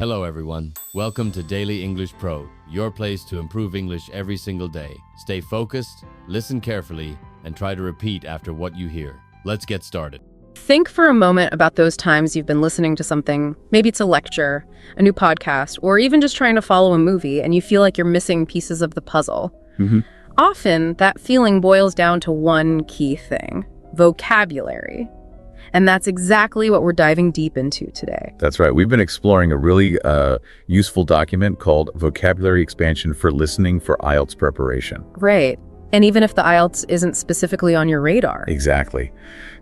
Hello everyone, welcome to Daily English Pro, your place to improve English every single day. Stay focused, listen carefully, and try to repeat after what you hear. Let's get started. Think for a moment about those times you've been listening to something. Maybe it's a lecture, a new podcast, or even just trying to follow a movie and you feel like you're missing pieces of the puzzle. Often, that feeling boils down to one key thing: vocabulary. And that's exactly what we're diving deep into today. That's right. We've been exploring a really useful document called Vocabulary Expansion for Listening for IELTS Preparation. Right. And even if the IELTS isn't specifically on your radar. Exactly.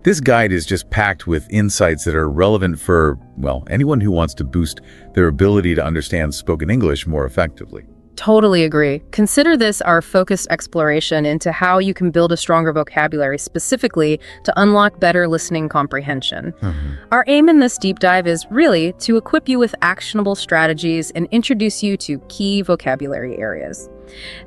This guide is just packed with insights that are relevant for, well, anyone who wants to boost their ability to understand spoken English more effectively. Totally agree. Consider this our focused exploration into how you can build a stronger vocabulary, specifically to unlock better listening comprehension. Our aim in this deep dive is really to equip you with actionable strategies and introduce you to key vocabulary areas.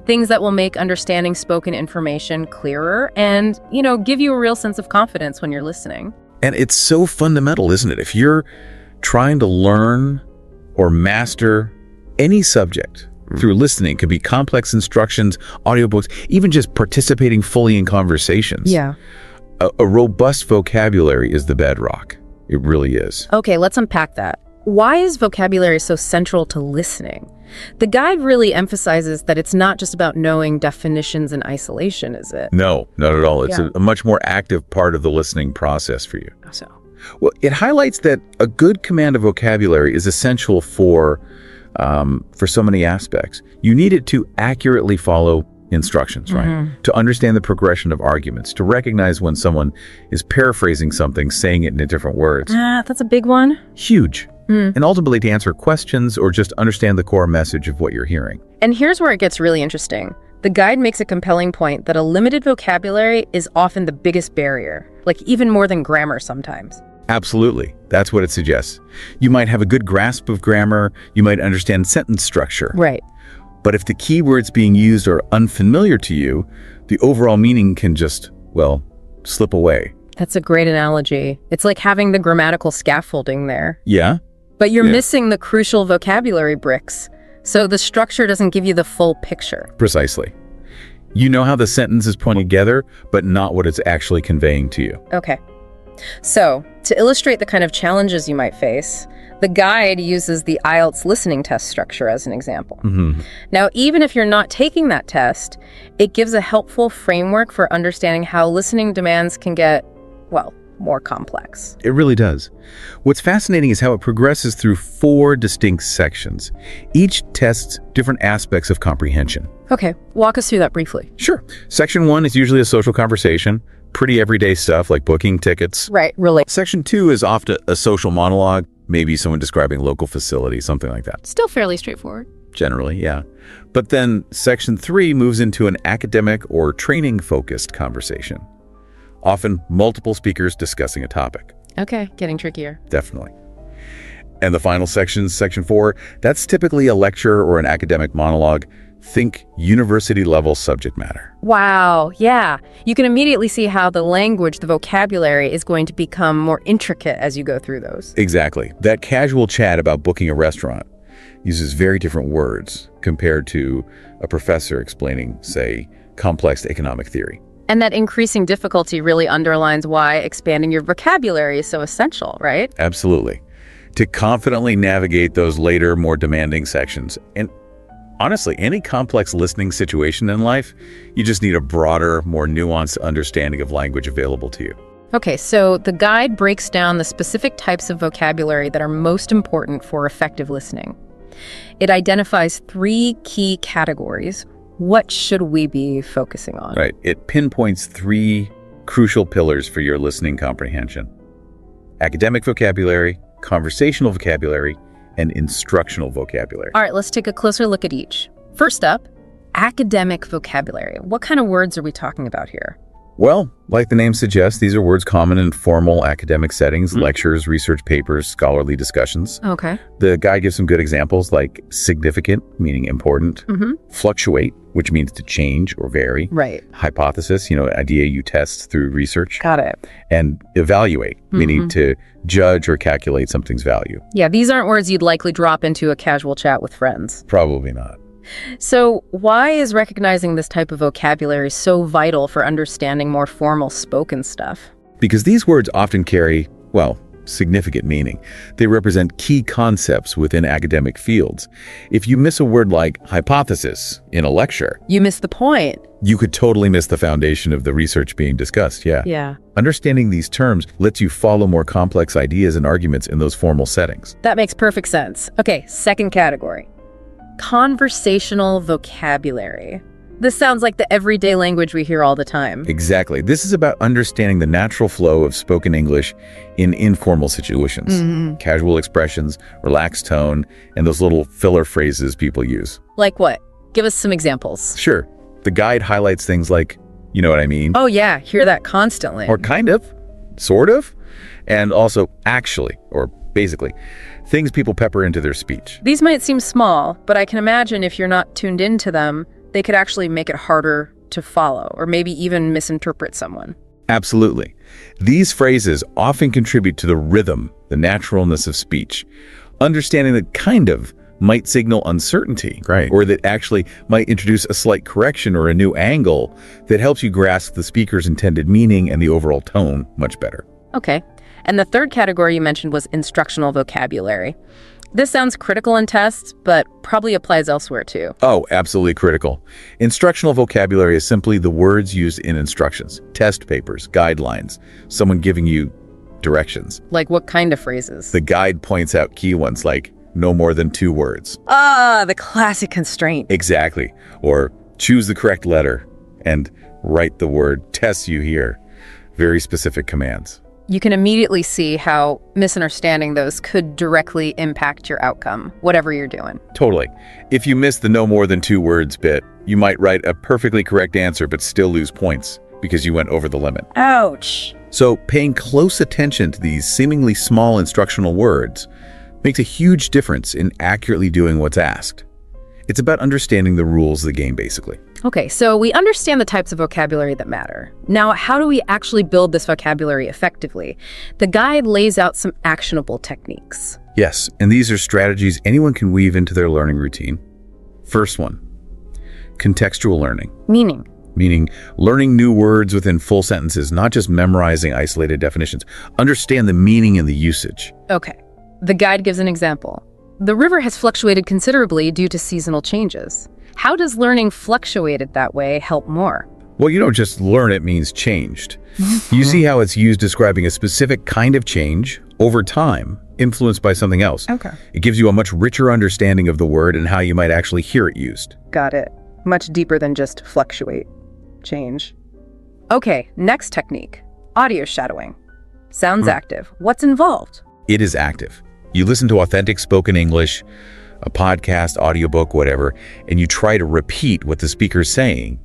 Things that will make understanding spoken information clearer and, give you a real sense of confidence when you're listening. And it's so fundamental, isn't it? If you're trying to learn or master any subject through listening, could be complex instructions, audiobooks, even just participating fully in conversations. Yeah. A robust vocabulary is the bedrock. It really is. Okay, let's unpack that. Why is vocabulary so central to listening? The guide really emphasizes that it's not just about knowing definitions in isolation, is it? No, not at all. It's Yeah. a much more active part of the listening process for you. So, Well, it highlights that a good command of vocabulary is essential for so many aspects. You need it to accurately follow instructions, right? To understand the progression of arguments, to recognize when someone is paraphrasing something, saying it in different words. that's a big one. Huge. And ultimately to answer questions or just understand the core message of what you're hearing. And here's where it gets really interesting. The guide makes a compelling point that a limited vocabulary is often the biggest barrier, like even more than grammar sometimes. Absolutely. That's what it suggests. You might have a good grasp of grammar, you might understand sentence structure. Right. But if the keywords being used are unfamiliar to you, the overall meaning can just, slip away. That's a great analogy. It's like having the grammatical scaffolding there. Yeah? But you're missing the crucial vocabulary bricks, so the structure doesn't give you the full picture. Precisely. You know how the sentence is put together, but not what it's actually conveying to you. Okay. So, to illustrate the kind of challenges you might face, the guide uses the IELTS listening test structure as an example. Now, even if you're not taking that test, it gives a helpful framework for understanding how listening demands can get, more complex. It really does. What's fascinating is how it progresses through 4 distinct sections. Each tests different aspects of comprehension. Okay, walk us through that briefly. Sure. Section 1 is usually a social conversation, pretty everyday stuff like booking tickets. Right, really. Section 2 is often a social monologue, maybe someone describing local facility, something like that. Still fairly straightforward. Generally, yeah. But then Section 3 moves into an academic or training-focused conversation. Often multiple speakers discussing a topic. Okay, getting trickier. Definitely. And the final section, Section 4, that's typically a lecture or an academic monologue. Think university-level subject matter. Wow, yeah. You can immediately see how the language, the vocabulary, is going to become more intricate as you go through those. Exactly. That casual chat about booking a restaurant uses very different words compared to a professor explaining, say, complex economic theory. And that increasing difficulty really underlines why expanding your vocabulary is so essential, right? Absolutely. To confidently navigate those later, more demanding sections. And honestly, any complex listening situation in life, you just need a broader, more nuanced understanding of language available to you. Okay, so the guide breaks down the specific types of vocabulary that are most important for effective listening. It identifies 3 key categories. What should we be focusing on? Right. It pinpoints 3 crucial pillars for your listening comprehension: academic vocabulary, conversational vocabulary, and instructional vocabulary. All right, let's take a closer look at each. First up, academic vocabulary. What kind of words are we talking about here? Well, like the name suggests, these are words common in formal academic settings, lectures, research papers, scholarly discussions. Okay. The guide gives some good examples like significant, meaning important, fluctuate, which means to change or vary. Right. Hypothesis, idea you test through research. Got it. And evaluate, meaning to judge or calculate something's value. Yeah, these aren't words you'd likely drop into a casual chat with friends. Probably not. So why is recognizing this type of vocabulary so vital for understanding more formal spoken stuff? Because these words often carry, significant meaning. They represent key concepts within academic fields. If you miss a word like hypothesis in a lecture, You miss the point. you could totally miss the foundation of the research being discussed, Yeah. Understanding these terms lets you follow more complex ideas and arguments in those formal settings. That makes perfect sense. Okay, second category. Conversational vocabulary. This sounds like the everyday language we hear all the time. Exactly. This is about understanding the natural flow of spoken English in informal situations. Casual expressions, relaxed tone, and those little filler phrases people use. Like what? Give us some examples. Sure. The guide highlights things like, you know what I mean? Oh yeah, hear that constantly. Or kind of, sort of, and also actually, or basically, things people pepper into their speech. These might seem small, but I can imagine if you're not tuned into them, they could actually make it harder to follow, or maybe even misinterpret someone. Absolutely. These phrases often contribute to the rhythm, the naturalness of speech. Understanding that kind of might signal uncertainty, or that actually might introduce a slight correction or a new angle that helps you grasp the speaker's intended meaning and the overall tone much better. Okay. And the third category you mentioned was instructional vocabulary. This sounds critical in tests, but probably applies elsewhere too. Oh, absolutely critical. Instructional vocabulary is simply the words used in instructions, test papers, guidelines, someone giving you directions. Like what kind of phrases? The guide points out key ones like no more than 2 words. The classic constraint. Exactly. Or choose the correct letter and write the word tests you here. Very specific commands. You can immediately see how misunderstanding those could directly impact your outcome, whatever you're doing. Totally. If you miss the no more than 2 words bit, you might write a perfectly correct answer but still lose points because you went over the limit. Ouch. So paying close attention to these seemingly small instructional words makes a huge difference in accurately doing what's asked. It's about understanding the rules of the game, basically. Okay, so we understand the types of vocabulary that matter. Now, how do we actually build this vocabulary effectively? The guide lays out some actionable techniques. Yes, and these are strategies anyone can weave into their learning routine. First one, contextual learning. Meaning learning new words within full sentences, not just memorizing isolated definitions. Understand the meaning and the usage. Okay, the guide gives an example. The river has fluctuated considerably due to seasonal changes. How does learning fluctuated that way help more? Well, you don't just learn it means changed. You see how it's used describing a specific kind of change over time, influenced by something else. Okay. It gives you a much richer understanding of the word and how you might actually hear it used. Got it. Much deeper than just fluctuate. Change. Okay, next technique. Audio shadowing. Sounds active. What's involved? It is active. You listen to authentic spoken English, a podcast, audiobook, whatever, and you try to repeat what the speaker's saying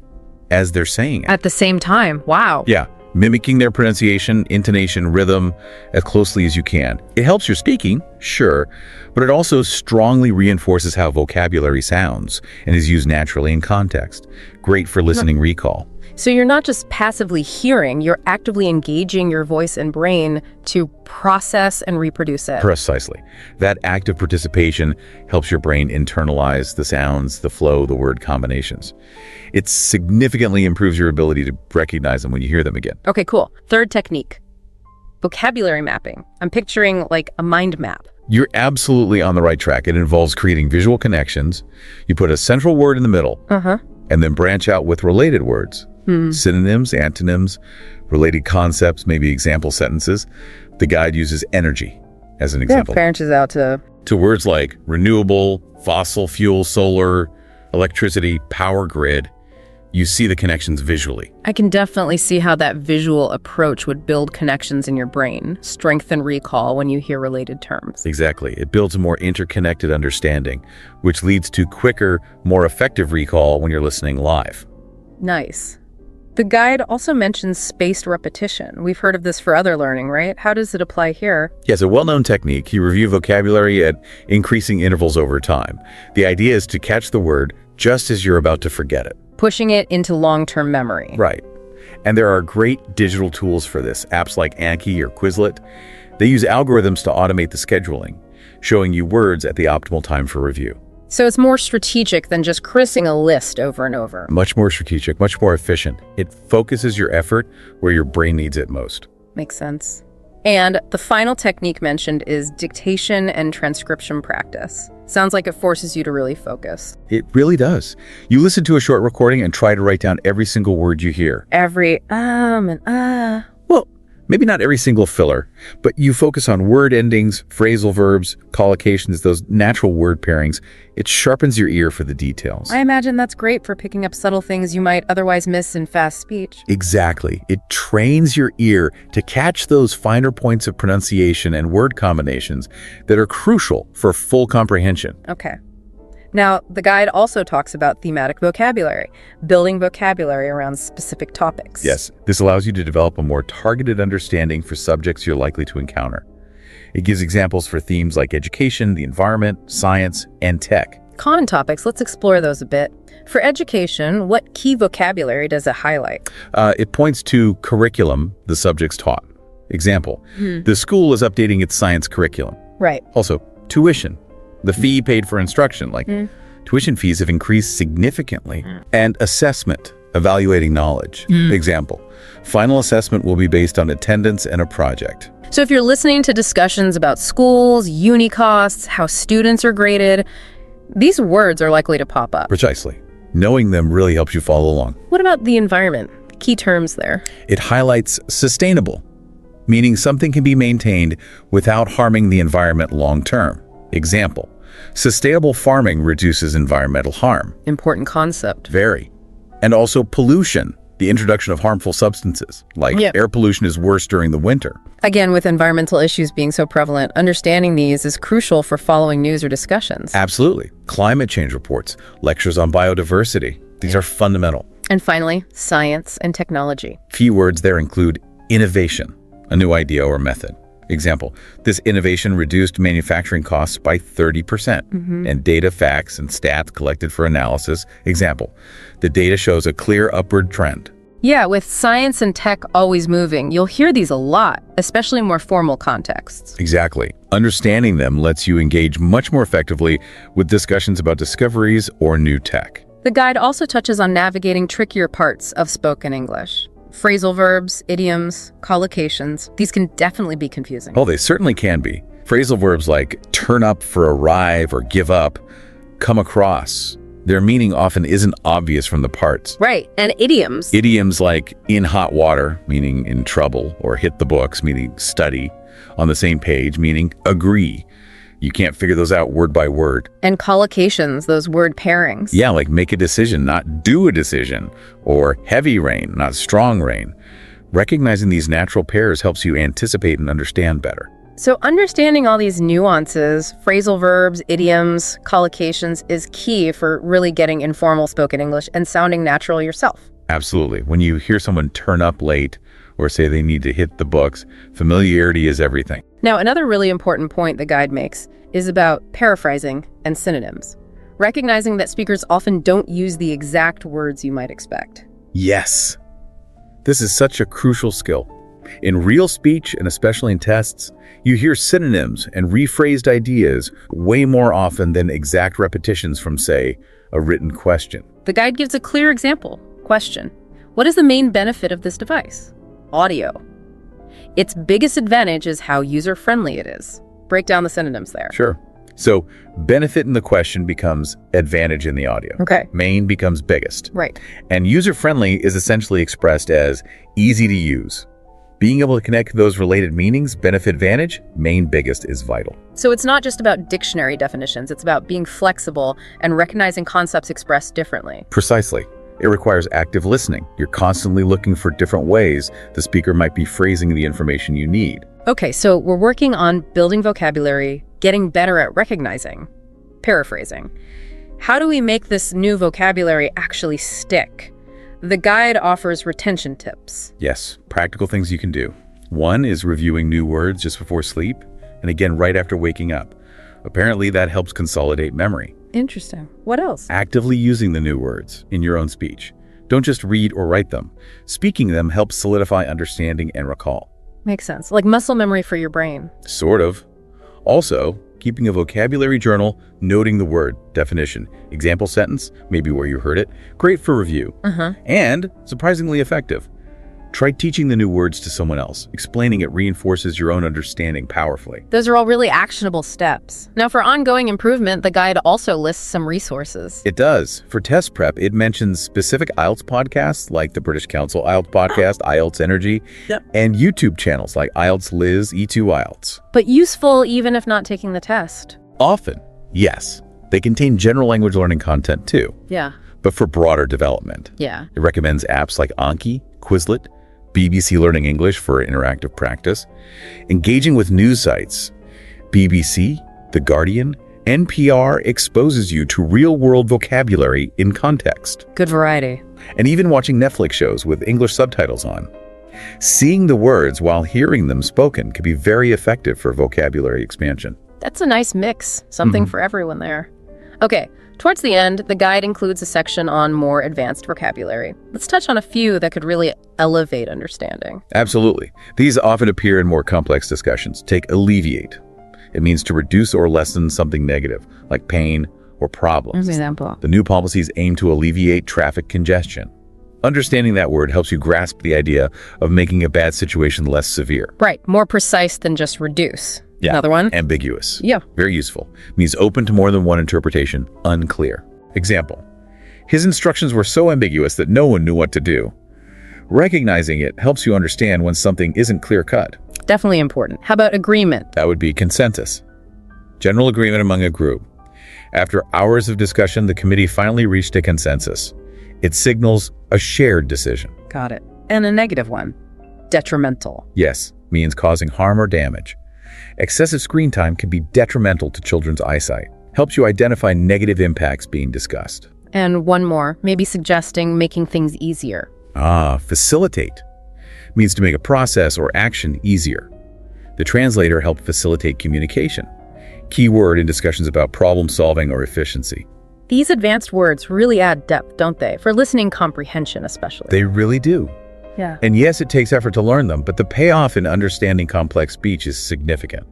as they're saying it. At the same time. Wow. Yeah, mimicking their pronunciation, intonation, rhythm as closely as you can. It helps your speaking, sure, but it also strongly reinforces how vocabulary sounds and is used naturally in context. Great for listening recall. So you're not just passively hearing, you're actively engaging your voice and brain to process and reproduce it. Precisely. That active participation helps your brain internalize the sounds, the flow, the word combinations. It significantly improves your ability to recognize them when you hear them again. Okay, cool. Third technique. Vocabulary mapping. I'm picturing like a mind map. You're absolutely on the right track. It involves creating visual connections. You put a central word in the middle, and then branch out with related words. Synonyms, antonyms, related concepts, maybe example sentences. The guide uses energy as an example. Branches out to words like renewable, fossil fuel, solar, electricity, power grid. You see the connections visually. I can definitely see how that visual approach would build connections in your brain, strengthen recall when you hear related terms. Exactly. It builds a more interconnected understanding, which leads to quicker, more effective recall when you're listening live. Nice. The guide also mentions spaced repetition. We've heard of this for other learning, right? How does it apply here? Yes, a well-known technique. You review vocabulary at increasing intervals over time. The idea is to catch the word just as you're about to forget it. Pushing it into long-term memory. Right. And there are great digital tools for this. Apps like Anki or Quizlet. They use algorithms to automate the scheduling, showing you words at the optimal time for review. So it's more strategic than just crissing a list over and over. Much more strategic, much more efficient. It focuses your effort where your brain needs it most. Makes sense. And the final technique mentioned is dictation and transcription practice. Sounds like it forces you to really focus. It really does. You listen to a short recording and try to write down every single word you hear. Every and Well, maybe not every single filler, but you focus on word endings, phrasal verbs, collocations, those natural word pairings. It sharpens your ear for the details. I imagine that's great for picking up subtle things you might otherwise miss in fast speech. Exactly. It trains your ear to catch those finer points of pronunciation and word combinations that are crucial for full comprehension. Okay. Now, the guide also talks about thematic vocabulary, building vocabulary around specific topics. Yes, this allows you to develop a more targeted understanding for subjects you're likely to encounter. It gives examples for themes like education, the environment, science, and tech. Common topics, let's explore those a bit. For education, what key vocabulary does it highlight? It points to curriculum the subject's taught. Example, the school is updating its science curriculum. Right. Also, tuition, the fee paid for instruction, like tuition fees have increased significantly. And assessment, evaluating knowledge. Example, final assessment will be based on attendance and a project. So if you're listening to discussions about schools, uni costs, how students are graded, these words are likely to pop up. Precisely. Knowing them really helps you follow along. What about the environment? Key terms there. It highlights sustainable, meaning something can be maintained without harming the environment long term. Example, sustainable farming reduces environmental harm. Important concept. Very. And also pollution, the introduction of harmful substances, like air pollution is worse during the winter. Again, with environmental issues being so prevalent, understanding these is crucial for following news or discussions. Absolutely. Climate change reports, lectures on biodiversity, these are fundamental. And finally, science and technology. Key words there include innovation, a new idea or method. Example, this innovation reduced manufacturing costs by 30%. And data, facts, and stats collected for analysis. Example, the data shows a clear upward trend. Yeah, with science and tech always moving, you'll hear these a lot, especially in more formal contexts. Exactly. Understanding them lets you engage much more effectively with discussions about discoveries or new tech. The guide also touches on navigating trickier parts of spoken English. Phrasal verbs, idioms, collocations, these can definitely be confusing. Oh, they certainly can be. Phrasal verbs like turn up for arrive or give up come across. Their meaning often isn't obvious from the parts. Right, and idioms. Idioms like in hot water, meaning in trouble, or hit the books, meaning study, on the same page, meaning agree. You can't figure those out word by word. And collocations, those word pairings. Yeah, like make a decision, not do a decision, or heavy rain, not strong rain. Recognizing these natural pairs helps you anticipate and understand better. So understanding all these nuances, phrasal verbs, idioms, collocations is key for really getting informal spoken English and sounding natural yourself. Absolutely. When you hear someone turn up late or say they need to hit the books, familiarity is everything. Now, another really important point the guide makes is about paraphrasing and synonyms, recognizing that speakers often don't use the exact words you might expect. Yes. This is such a crucial skill. In real speech, and especially in tests, you hear synonyms and rephrased ideas way more often than exact repetitions from, say, a written question. The guide gives a clear example. Question: what is the main benefit of this device? Audio. Its biggest advantage is how user-friendly it is. Break down the synonyms there. Sure. So, benefit in the question becomes advantage in the audio. Okay. Main becomes biggest. Right. And user-friendly is essentially expressed as easy to use. Being able to connect those related meanings, benefit, advantage, main, biggest is vital. So it's not just about dictionary definitions, it's about being flexible and recognizing concepts expressed differently. Precisely. It requires active listening. You're constantly looking for different ways the speaker might be phrasing the information you need. Okay, so we're working on building vocabulary, getting better at recognizing, paraphrasing. How do we make this new vocabulary actually stick? The guide offers retention tips. Yes, practical things you can do. One is reviewing new words just before sleep, and again right after waking up. Apparently that helps consolidate memory. Interesting. What else? Actively using the new words in your own speech. Don't just read or write them. Speaking them helps solidify understanding and recall. Makes sense. Like muscle memory for your brain. Sort of. Also, keeping a vocabulary journal, noting the word, definition, example sentence, maybe where you heard it, great for review. And surprisingly effective. Try teaching the new words to someone else. Explaining it reinforces your own understanding powerfully. Those are all really actionable steps. Now, for ongoing improvement, the guide also lists some resources. It does. For test prep, it mentions specific IELTS podcasts like the British Council IELTS podcast, IELTS Energy, and YouTube channels like IELTS Liz, E2 IELTS. But useful even if not taking the test. Often, yes. They contain general language learning content too. Yeah. But for broader development. Yeah. It recommends apps like Anki, Quizlet, BBC Learning English for interactive practice, engaging with news sites. BBC, The Guardian, NPR exposes you to real-world vocabulary in context. Good variety. And even watching Netflix shows with English subtitles on. Seeing the words while hearing them spoken can be very effective for vocabulary expansion. That's a nice mix. Something for everyone there. Okay, towards the end, the guide includes a section on more advanced vocabulary. Let's touch on a few that could really elevate understanding. Absolutely. These often appear in more complex discussions. Take alleviate. It means to reduce or lessen something negative, like pain or problems. An example. The new policies aim to alleviate traffic congestion. Understanding that word helps you grasp the idea of making a bad situation less severe. Right, more precise than just reduce. Yeah. Another one? Ambiguous. Yeah. Very useful. Means open to more than one interpretation. Unclear. Example. His instructions were so ambiguous that no one knew what to do. Recognizing it helps you understand when something isn't clear-cut. Definitely important. How about agreement? That would be consensus. General agreement among a group. After hours of discussion, the committee finally reached a consensus. It signals a shared decision. Got it. And a negative one. Detrimental. Yes, means causing harm or damage. Excessive screen time can be detrimental to children's eyesight. Helps you identify negative impacts being discussed. And one more, maybe suggesting making things easier. Facilitate. Means to make a process or action easier. The translator helped facilitate communication. Key word in discussions about problem solving or efficiency. These advanced words really add depth, don't they? For listening comprehension especially. They really do. Yeah. And yes, it takes effort to learn them, but the payoff in understanding complex speech is significant.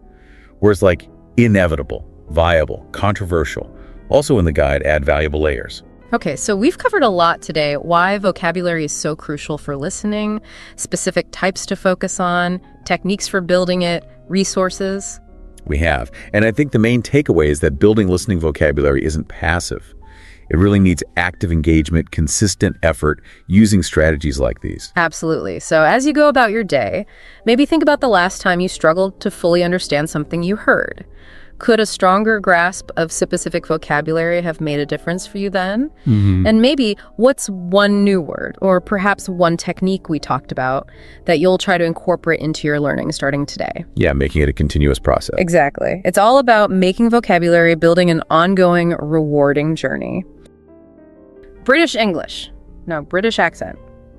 Words like inevitable, viable, controversial, also in the guide add valuable layers. Okay, so we've covered a lot today. Why vocabulary is so crucial for listening, specific types to focus on, techniques for building it, resources. We have. And I think the main takeaway is that building listening vocabulary isn't passive. It really needs active engagement, consistent effort, using strategies like these. Absolutely. So as you go about your day, maybe think about the last time you struggled to fully understand something you heard. Could a stronger grasp of specific vocabulary have made a difference for you then? And maybe what's one new word or perhaps one technique we talked about that you'll try to incorporate into your learning starting today? Yeah, making it a continuous process. Exactly. It's all about making vocabulary, building an ongoing, rewarding journey. British English. No, British accent.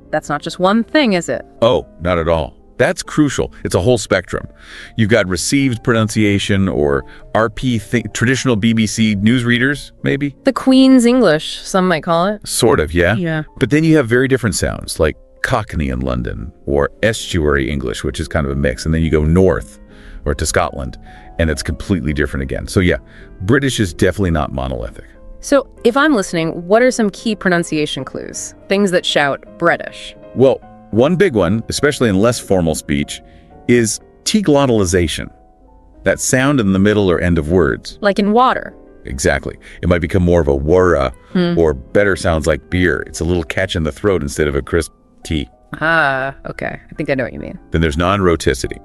That's not just one thing, is it? Oh, not at all. That's crucial. It's a whole spectrum. You've got received pronunciation or RP, traditional BBC newsreaders, maybe? The Queen's English, some might call it. Sort of, yeah? Yeah. But then you have very different sounds, like Cockney in London, or estuary English, which is kind of a mix. And then you go north, or to Scotland, and it's completely different again. So yeah, British is definitely not monolithic. So if I'm listening, what are some key pronunciation clues? Things that shout British. Well, one big one, especially in less formal speech, is T-glottalization. That sound in the middle or end of words. Like in water. Exactly. It might become more of a wara, or better sounds like beer. It's a little catch in the throat instead of a crisp T. Okay. I think I know what you mean. Then there's non-roticity.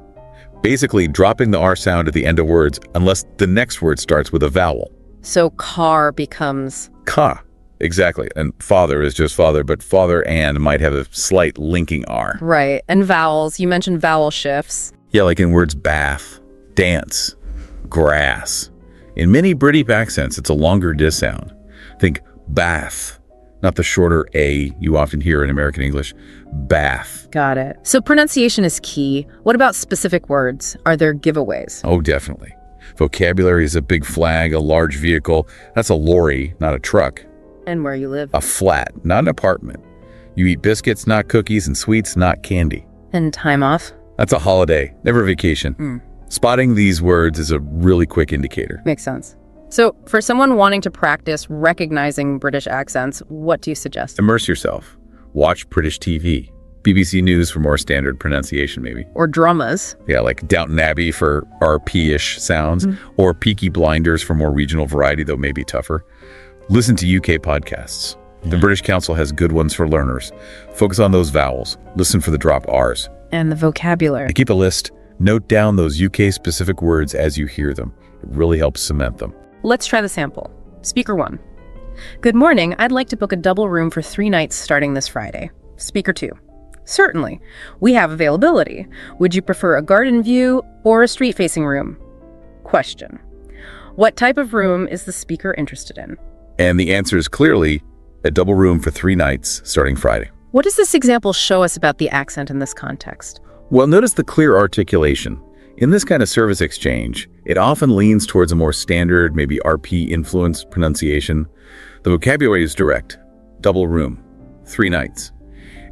Basically dropping the R sound at the end of words unless the next word starts with a vowel. So car becomes... Ka. Exactly. And father is just father, but father and might have a slight linking R. Right. And vowels. You mentioned vowel shifts. Yeah, like in words bath, dance, grass. In many British accents, it's a longer dis sound. Think bath, not the shorter A you often hear in American English. Bath. Got it. So pronunciation is key. What about specific words? Are there giveaways? Oh, definitely. Vocabulary is a big flag, a large vehicle. That's a lorry, not a truck. And where you live. A flat, not an apartment. You eat biscuits, not cookies, and sweets, not candy. And time off? That's a holiday, never a vacation. Spotting these words is a really quick indicator. Makes sense. So for someone wanting to practice recognizing British accents, what do you suggest? Immerse yourself. Watch British TV. BBC News for more standard pronunciation, maybe. Or dramas. Yeah, like Downton Abbey for RP-ish sounds, or Peaky Blinders for more regional variety, though maybe tougher. Listen to UK podcasts. The British Council has good ones for learners. Focus on those vowels. Listen for the drop R's. And the vocabulary. And keep a list. Note down those UK-specific words as you hear them. It really helps cement them. Let's try the sample. Speaker 1. Good morning. I'd like to book a double room for 3 nights starting this Friday. Speaker 2. Certainly. We have availability. Would you prefer a garden view or a street-facing room? Question. What type of room is the speaker interested in? And the answer is clearly a double room for 3 nights starting Friday. What does this example show us about the accent in this context? Well, notice the clear articulation. In this kind of service exchange, it often leans towards a more standard, maybe RP-influenced pronunciation. The vocabulary is direct. Double room. 3 nights.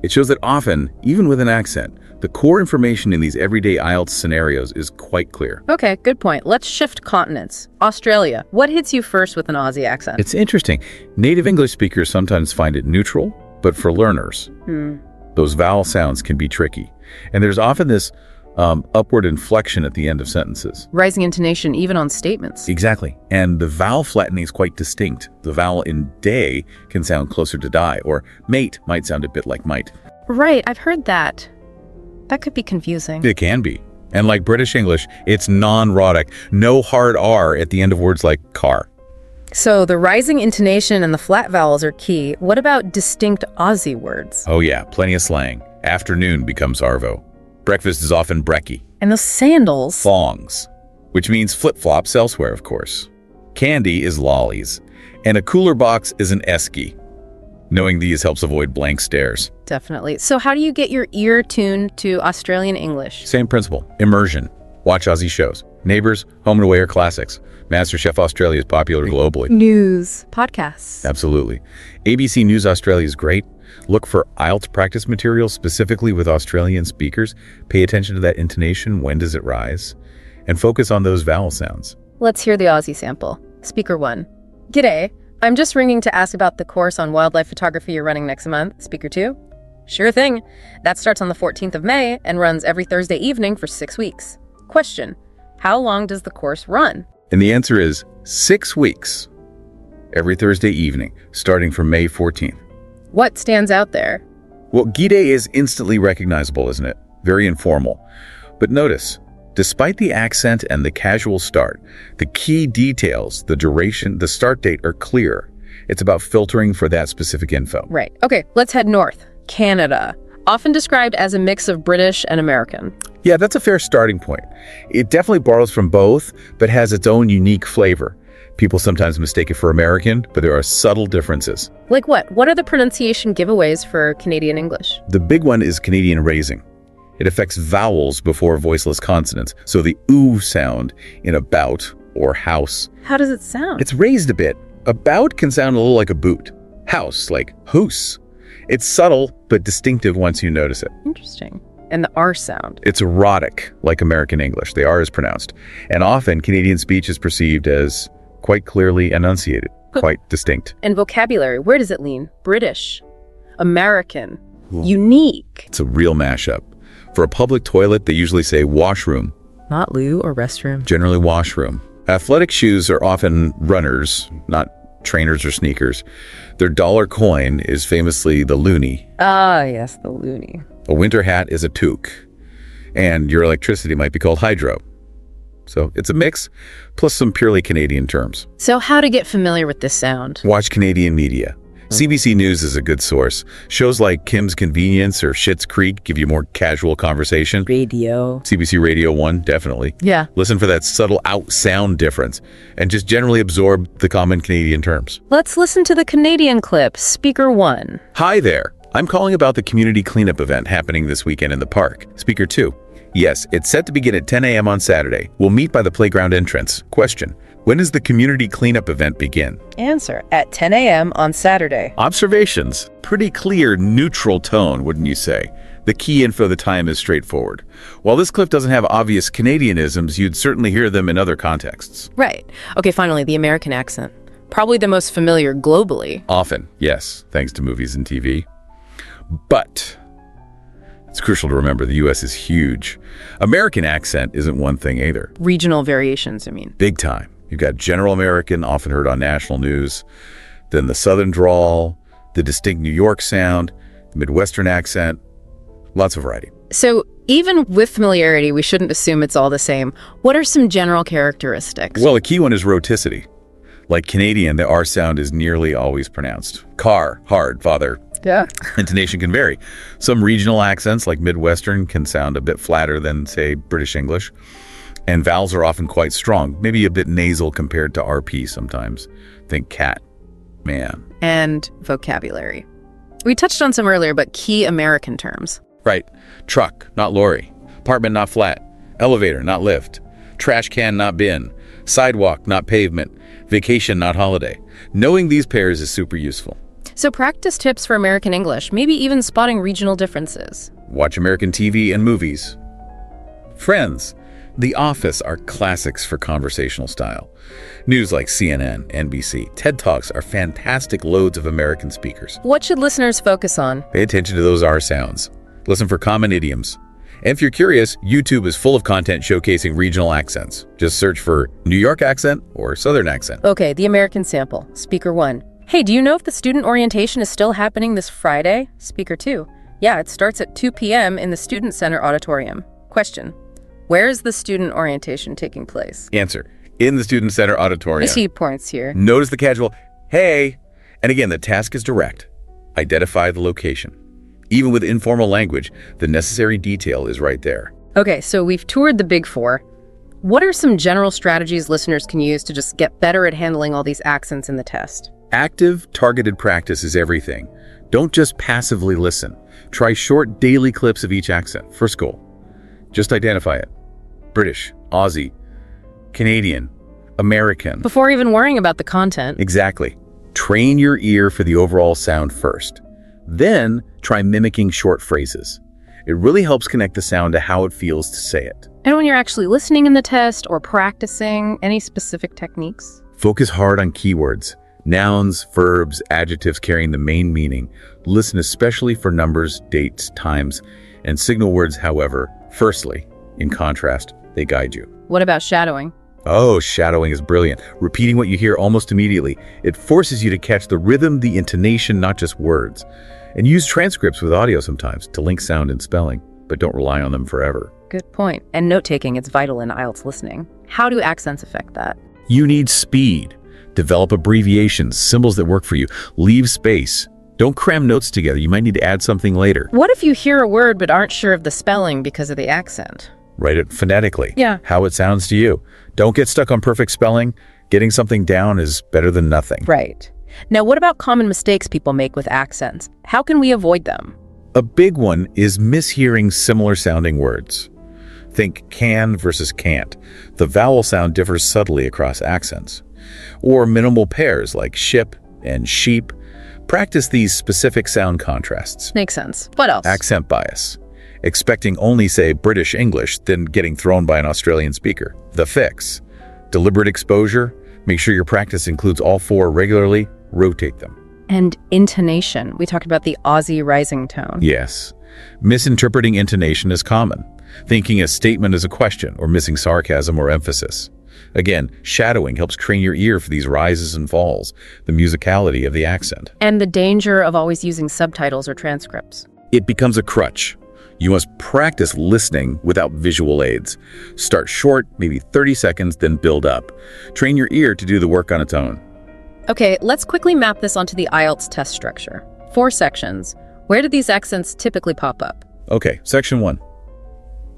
It shows that often, even with an accent, the core information in these everyday IELTS scenarios is quite clear. Okay, good point. Let's shift continents. Australia. What hits you first with an Aussie accent? It's interesting. Native English speakers sometimes find it neutral, but for learners, those vowel sounds can be tricky. And there's often this upward inflection at the end of sentences. Rising intonation even on statements. Exactly. And the vowel flattening is quite distinct. The vowel in day can sound closer to die, or mate might sound a bit like might. Right, I've heard that. That could be confusing. It can be. And like British English, it's non-rhotic. No hard R at the end of words like car. So the rising intonation and the flat vowels are key. What about distinct Aussie words? Oh yeah, plenty of slang. Afternoon becomes arvo. Breakfast is often brekkie. And the sandals? Thongs, which means flip-flops elsewhere, of course. Candy is lollies. And a cooler box is an esky. Knowing these helps avoid blank stares. Definitely. So how do you get your ear tuned to Australian English? Same principle. Immersion. Watch Aussie shows. Neighbours, Home and Away are classics. MasterChef Australia is popular globally. News. Podcasts. Absolutely. ABC News Australia is great. Look for IELTS practice materials specifically with Australian speakers. Pay attention to that intonation. When does it rise? And focus on those vowel sounds. Let's hear the Aussie sample. Speaker 1. G'day. I'm just ringing to ask about the course on wildlife photography you're running next month. Speaker 2. Sure thing. That starts on the 14th of May and runs every Thursday evening for 6 weeks. Question. How long does the course run? And the answer is 6 weeks. Every Thursday evening, starting from May 14th. What stands out there? Well, G'day is instantly recognizable, isn't it? Very informal. But notice, despite the accent and the casual start, the key details, the duration, the start date are clear. It's about filtering for that specific info. Right. Okay, let's head north. Canada. Often described as a mix of British and American. Yeah, that's a fair starting point. It definitely borrows from both, but has its own unique flavor. People sometimes mistake it for American, but there are subtle differences. Like what? What are the pronunciation giveaways for Canadian English? The big one is Canadian raising. It affects vowels before voiceless consonants, so the oo sound in about or house. How does it sound? It's raised a bit. About can sound a little like a boot. House, like hoose. It's subtle, but distinctive once you notice it. Interesting. And the R sound? It's erotic, like American English. The R is pronounced. And often, Canadian speech is perceived as quite clearly enunciated, quite distinct. And vocabulary, where does it lean? British, American, unique. It's a real mashup. For a public toilet, they usually say washroom. Not loo or restroom. Generally washroom. Athletic shoes are often runners, not trainers or sneakers. Their dollar coin is famously the loonie. Ah, yes, the loonie. A winter hat is a toque. And your electricity might be called hydro. So it's a mix, plus some purely Canadian terms. So how to get familiar with this sound? Watch Canadian media. CBC News is a good source. Shows like Kim's Convenience or Schitt's Creek give you more casual conversation. Radio. CBC Radio 1, definitely. Yeah. Listen for that subtle out-sound difference and just generally absorb the common Canadian terms. Let's listen to the Canadian clip, Speaker 1. Hi there. I'm calling about the community cleanup event happening this weekend in the park. Speaker 2. Yes, it's set to begin at 10 a.m. on Saturday. We'll meet by the playground entrance. Question. When does the community cleanup event begin? Answer. At 10 a.m. on Saturday. Observations. Pretty clear, neutral tone, wouldn't you say? The key info of the time is straightforward. While this clip doesn't have obvious Canadianisms, you'd certainly hear them in other contexts. Right. Okay, finally, the American accent. Probably the most familiar globally. Often, yes, thanks to movies and TV. But it's crucial to remember the U.S. is huge. American accent isn't one thing either. Regional variations, I mean. Big time. You've got General American, often heard on national news, then the Southern drawl, the distinct New York sound, the Midwestern accent, lots of variety. So even with familiarity, we shouldn't assume it's all the same. What are some general characteristics? Well, a key one is rhoticity. Like Canadian, the R sound is nearly always pronounced. Car, hard, father. Yeah. Intonation can vary. Some regional accents, like Midwestern, can sound a bit flatter than, say, British English. And vowels are often quite strong, maybe a bit nasal compared to RP sometimes. Think cat, man. And vocabulary. We touched on some earlier, but key American terms. Right. Truck, not lorry. Apartment, not flat. Elevator, not lift. Trash can, not bin. Sidewalk, not pavement. Vacation, not holiday. Knowing these pairs is super useful. So practice tips for American English, maybe even spotting regional differences. Watch American TV and movies. Friends, The Office are classics for conversational style. News like CNN, NBC, TED Talks are fantastic loads of American speakers. What should listeners focus on? Pay attention to those R sounds. Listen for common idioms. And if you're curious, YouTube is full of content showcasing regional accents. Just search for New York accent or Southern accent. Okay, the American sample. Speaker 1. Hey, do you know if the student orientation is still happening this Friday? Speaker 2. Yeah, it starts at 2 p.m. in the Student Center auditorium. Question. Where is the student orientation taking place? Answer. In the Student Center auditorium. I see points here. Notice the casual, hey. And again, the task is direct. Identify the location. Even with informal language, the necessary detail is right there. Okay, so we've toured the Big Four. What are some general strategies listeners can use to just get better at handling all these accents in the test? Active, targeted practice is everything. Don't just passively listen. Try short daily clips of each accent. First goal. Just identify it. British, Aussie, Canadian, American. Before even worrying about the content. Exactly. Train your ear for the overall sound first. Then try mimicking short phrases. It really helps connect the sound to how it feels to say it. And when you're actually listening in the test or practicing, any specific techniques? Focus hard on keywords. Nouns, verbs, adjectives carrying the main meaning. Listen especially for numbers, dates, times, and signal words, however. Firstly, in contrast, they guide you. What about shadowing? Oh, shadowing is brilliant. Repeating what you hear almost immediately. It forces you to catch the rhythm, the intonation, not just words. And use transcripts with audio sometimes to link sound and spelling, but don't rely on them forever. Good point. And note-taking is vital in IELTS listening. How do accents affect that? You need speed. Develop abbreviations, symbols that work for you. Leave space. Don't cram notes together. You might need to add something later. What if you hear a word but aren't sure of the spelling because of the accent? Write it phonetically. Yeah. How it sounds to you. Don't get stuck on perfect spelling. Getting something down is better than nothing. Right. Now, what about common mistakes people make with accents? How can we avoid them? A big one is mishearing similar sounding words. Think can versus can't. The vowel sound differs subtly across accents. Or minimal pairs like ship and sheep. Practice these specific sound contrasts. Makes sense. What else? Accent bias. Expecting only, say, British English, then getting thrown by an Australian speaker. The fix. Deliberate exposure. Make sure your practice includes all four regularly. Rotate them. And intonation. We talked about the Aussie rising tone. Yes. Misinterpreting intonation is common. Thinking a statement is a question or missing sarcasm or emphasis. Again, shadowing helps train your ear for these rises and falls, the musicality of the accent. And the danger of always using subtitles or transcripts. It becomes a crutch. You must practice listening without visual aids. Start short, maybe 30 seconds, then build up. Train your ear to do the work on its own. Okay, let's quickly map this onto the IELTS test structure. 4 sections. Where do these accents typically pop up? Okay, section 1.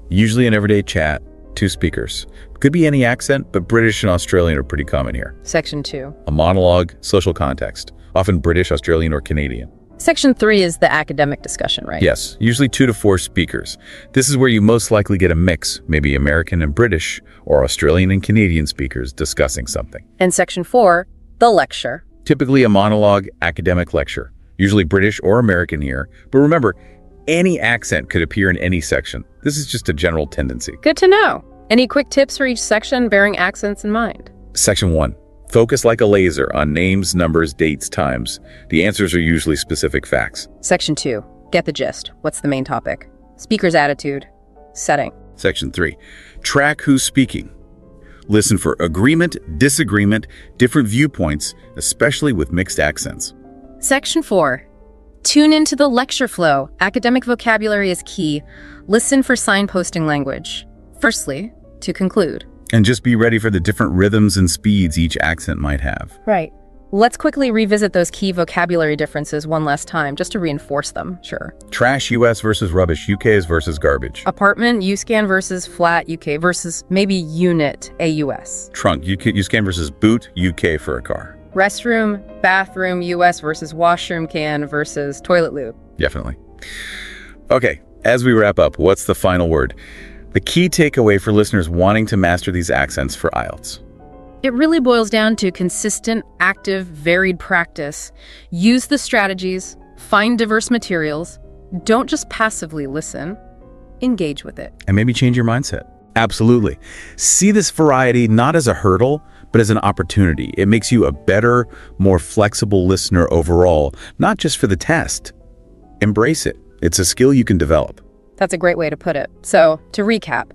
Usually an everyday chat, 2 speakers. Could be any accent, but British and Australian are pretty common here. Section 2. A monologue, social context, often British, Australian, or Canadian. Section 3 is the academic discussion, right? Yes, usually 2 to 4 speakers. This is where you most likely get a mix, maybe American and British, or Australian and Canadian speakers discussing something. And section 4, the lecture. Typically a monologue, academic lecture, usually British or American here. But remember, any accent could appear in any section. This is just a general tendency. Good to know. Any quick tips for each section bearing accents in mind? Section 1. Focus like a laser on names, numbers, dates, times. The answers are usually specific facts. Section 2. Get the gist. What's the main topic? Speaker's attitude. Setting. Section 3. Track who's speaking. Listen for agreement, disagreement, different viewpoints, especially with mixed accents. Section 4. Tune into the lecture flow. Academic vocabulary is key. Listen for signposting language. Firstly, to conclude. And just be ready for the different rhythms and speeds each accent might have. Right. Let's quickly revisit those key vocabulary differences one last time, just to reinforce them, sure. Trash US versus rubbish, UK's versus garbage. Apartment, UScan versus flat, UK versus maybe unit, AUS. Trunk, UScan versus boot, UK for a car. Restroom, bathroom, US versus washroom can versus toilet lube. Definitely. Okay, as we wrap up, what's the final word? The key takeaway for listeners wanting to master these accents for IELTS. It really boils down to consistent, active, varied practice. Use the strategies, find diverse materials, don't just passively listen, engage with it. And maybe change your mindset. Absolutely. See this variety not as a hurdle, but as an opportunity. It makes you a better, more flexible listener overall, not just for the test. Embrace it. It's a skill you can develop. That's a great way to put it. So, to recap,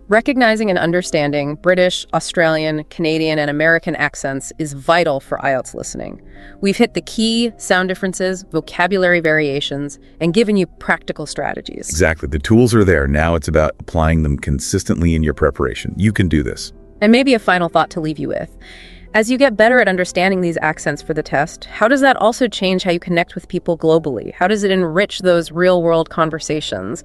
recognizing and understanding British, Australian, Canadian, and American accents is vital for IELTS listening. We've hit the key sound differences, vocabulary variations, and given you practical strategies. Exactly. The tools are there. Now it's about applying them consistently in your preparation. You can do this. And maybe a final thought to leave you with. As you get better at understanding these accents for the test, how does that also change how you connect with people globally? How does it enrich those real-world conversations?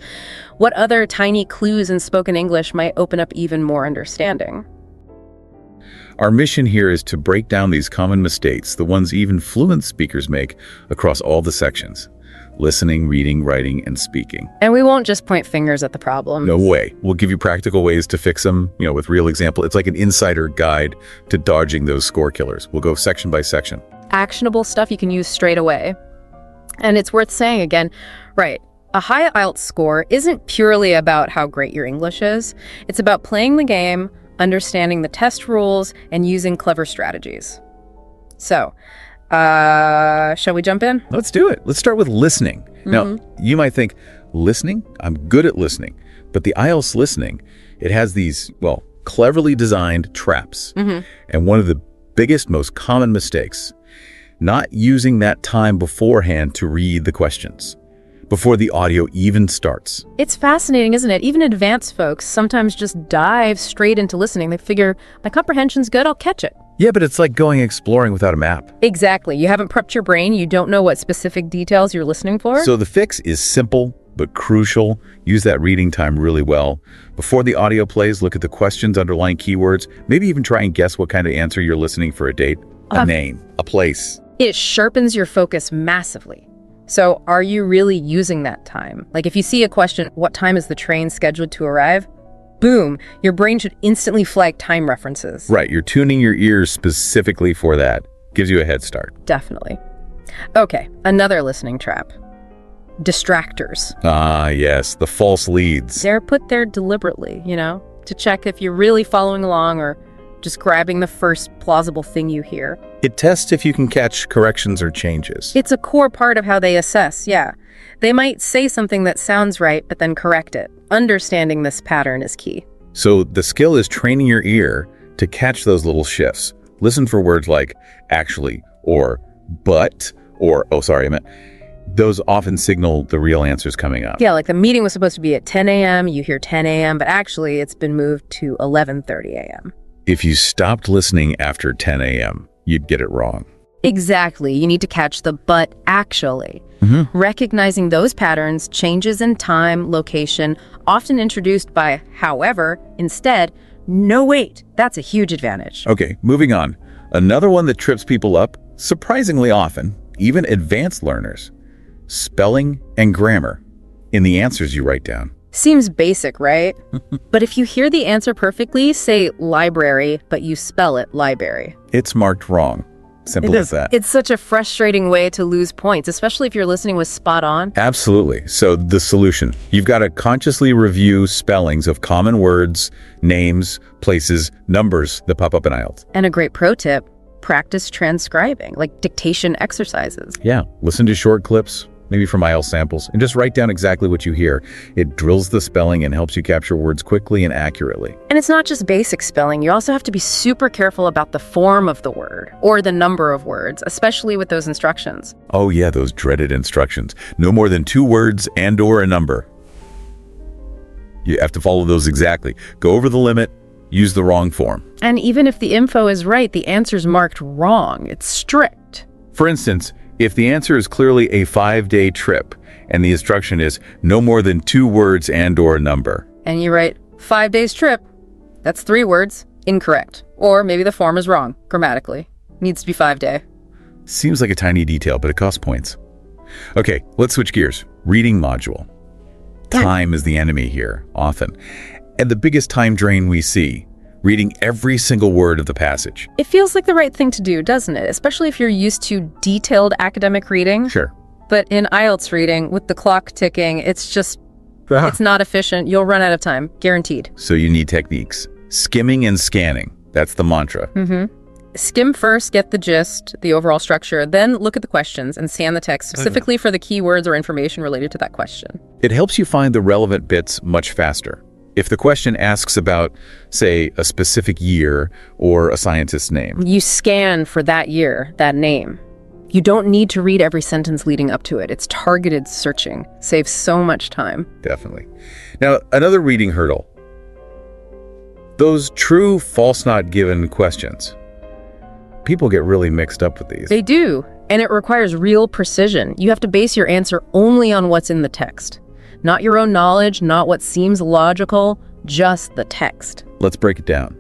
What other tiny clues in spoken English might open up even more understanding? Our mission here is to break down these common mistakes, the ones even fluent speakers make, across all the sections. Listening, reading, writing, and speaking. And we won't just point fingers at the problems. No way. We'll give you practical ways to fix them, with real example. It's like an insider guide to dodging those score killers. We'll go section by section. Actionable stuff you can use straight away. And it's worth saying again, right, a high IELTS score isn't purely about how great your English is. It's about playing the game, understanding the test rules, and using clever strategies. So, shall we jump in? Let's do it. Let's start with listening. Now, you might think, listening? I'm good at listening. But the IELTS listening, it has these, cleverly designed traps. And one of the biggest, most common mistakes, not using that time beforehand to read the questions, before the audio even starts. It's fascinating, isn't it? Even advanced folks sometimes just dive straight into listening. They figure, my comprehension's good, I'll catch it. Yeah, but it's like going exploring without a map. Exactly. You haven't prepped your brain. You don't know what specific details you're listening for. So the fix is simple but crucial. Use that reading time really well. Before the audio plays, look at the questions, underlying keywords, maybe even try and guess what kind of answer you're listening for: a date, a name, a place. It sharpens your focus massively. So are you really using that time? Like if you see a question, what time is the train scheduled to arrive? Boom, your brain should instantly flag time references. Right, you're tuning your ears specifically for that. Gives you a head start. Definitely. Okay, another listening trap. Distractors. Ah, yes, the false leads. They're put there deliberately, to check if you're really following along or just grabbing the first plausible thing you hear. It tests if you can catch corrections or changes. It's a core part of how they assess, yeah. They might say something that sounds right, but then correct it. Understanding this pattern is key. So the skill is training your ear to catch those little shifts. Listen for words like actually, or but, or those often signal the real answers coming up. Yeah, like the meeting was supposed to be at 10 a.m., you hear 10 a.m., but actually it's been moved to 11:30 a.m. If you stopped listening after 10 a.m., you'd get it wrong. Exactly. You need to catch the but actually. Recognizing those patterns, changes in time, location, often introduced by however, instead, no wait. That's a huge advantage. Okay, moving on. Another one that trips people up, surprisingly often, even advanced learners, spelling and grammar in the answers you write down. Seems basic, right? But if you hear the answer perfectly, say library, but you spell it library. It's marked wrong. Simple as that. It's such a frustrating way to lose points, especially if your listening was spot on. Absolutely. So the solution, you've got to consciously review spellings of common words, names, places, numbers that pop up in IELTS. And a great pro tip, practice transcribing, like dictation exercises. Yeah, listen to short clips, maybe from IELTS samples, and just write down exactly what you hear. It drills the spelling and helps you capture words quickly and accurately. And it's not just basic spelling. You also have to be super careful about the form of the word or the number of words, especially with those instructions. Oh yeah, those dreaded instructions. No more than 2 words and/or a number. You have to follow those exactly. Go over the limit, use the wrong form. And even if the info is right, the answer's marked wrong. It's strict. For instance, if the answer is clearly a 5-day trip and the instruction is no more than 2 words and/or a number. And you write 5 days trip, that's 3 words, incorrect. Or maybe the form is wrong, grammatically. Needs to be 5-day. Seems like a tiny detail, but it costs points. Okay, let's switch gears. Reading module. Time is the enemy here, often. And the biggest time drain we see, reading every single word of the passage. It feels like the right thing to do, doesn't it? Especially if you're used to detailed academic reading. Sure. But in IELTS reading, with the clock ticking, it's just, it's not efficient. You'll run out of time, guaranteed. So you need techniques. Skimming and scanning. That's the mantra. Skim first, get the gist, the overall structure, then look at the questions and scan the text specifically for the keywords or information related to that question. It helps you find the relevant bits much faster. If the question asks about, say, a specific year or a scientist's name, you scan for that year, that name. You don't need to read every sentence leading up to it. It's targeted searching. Saves so much time. Definitely. Now, another reading hurdle. Those true, false not given questions. People get really mixed up with these. They do, and it requires real precision. You have to base your answer only on what's in the text. Not your own knowledge, not what seems logical, just the text. Let's break it down.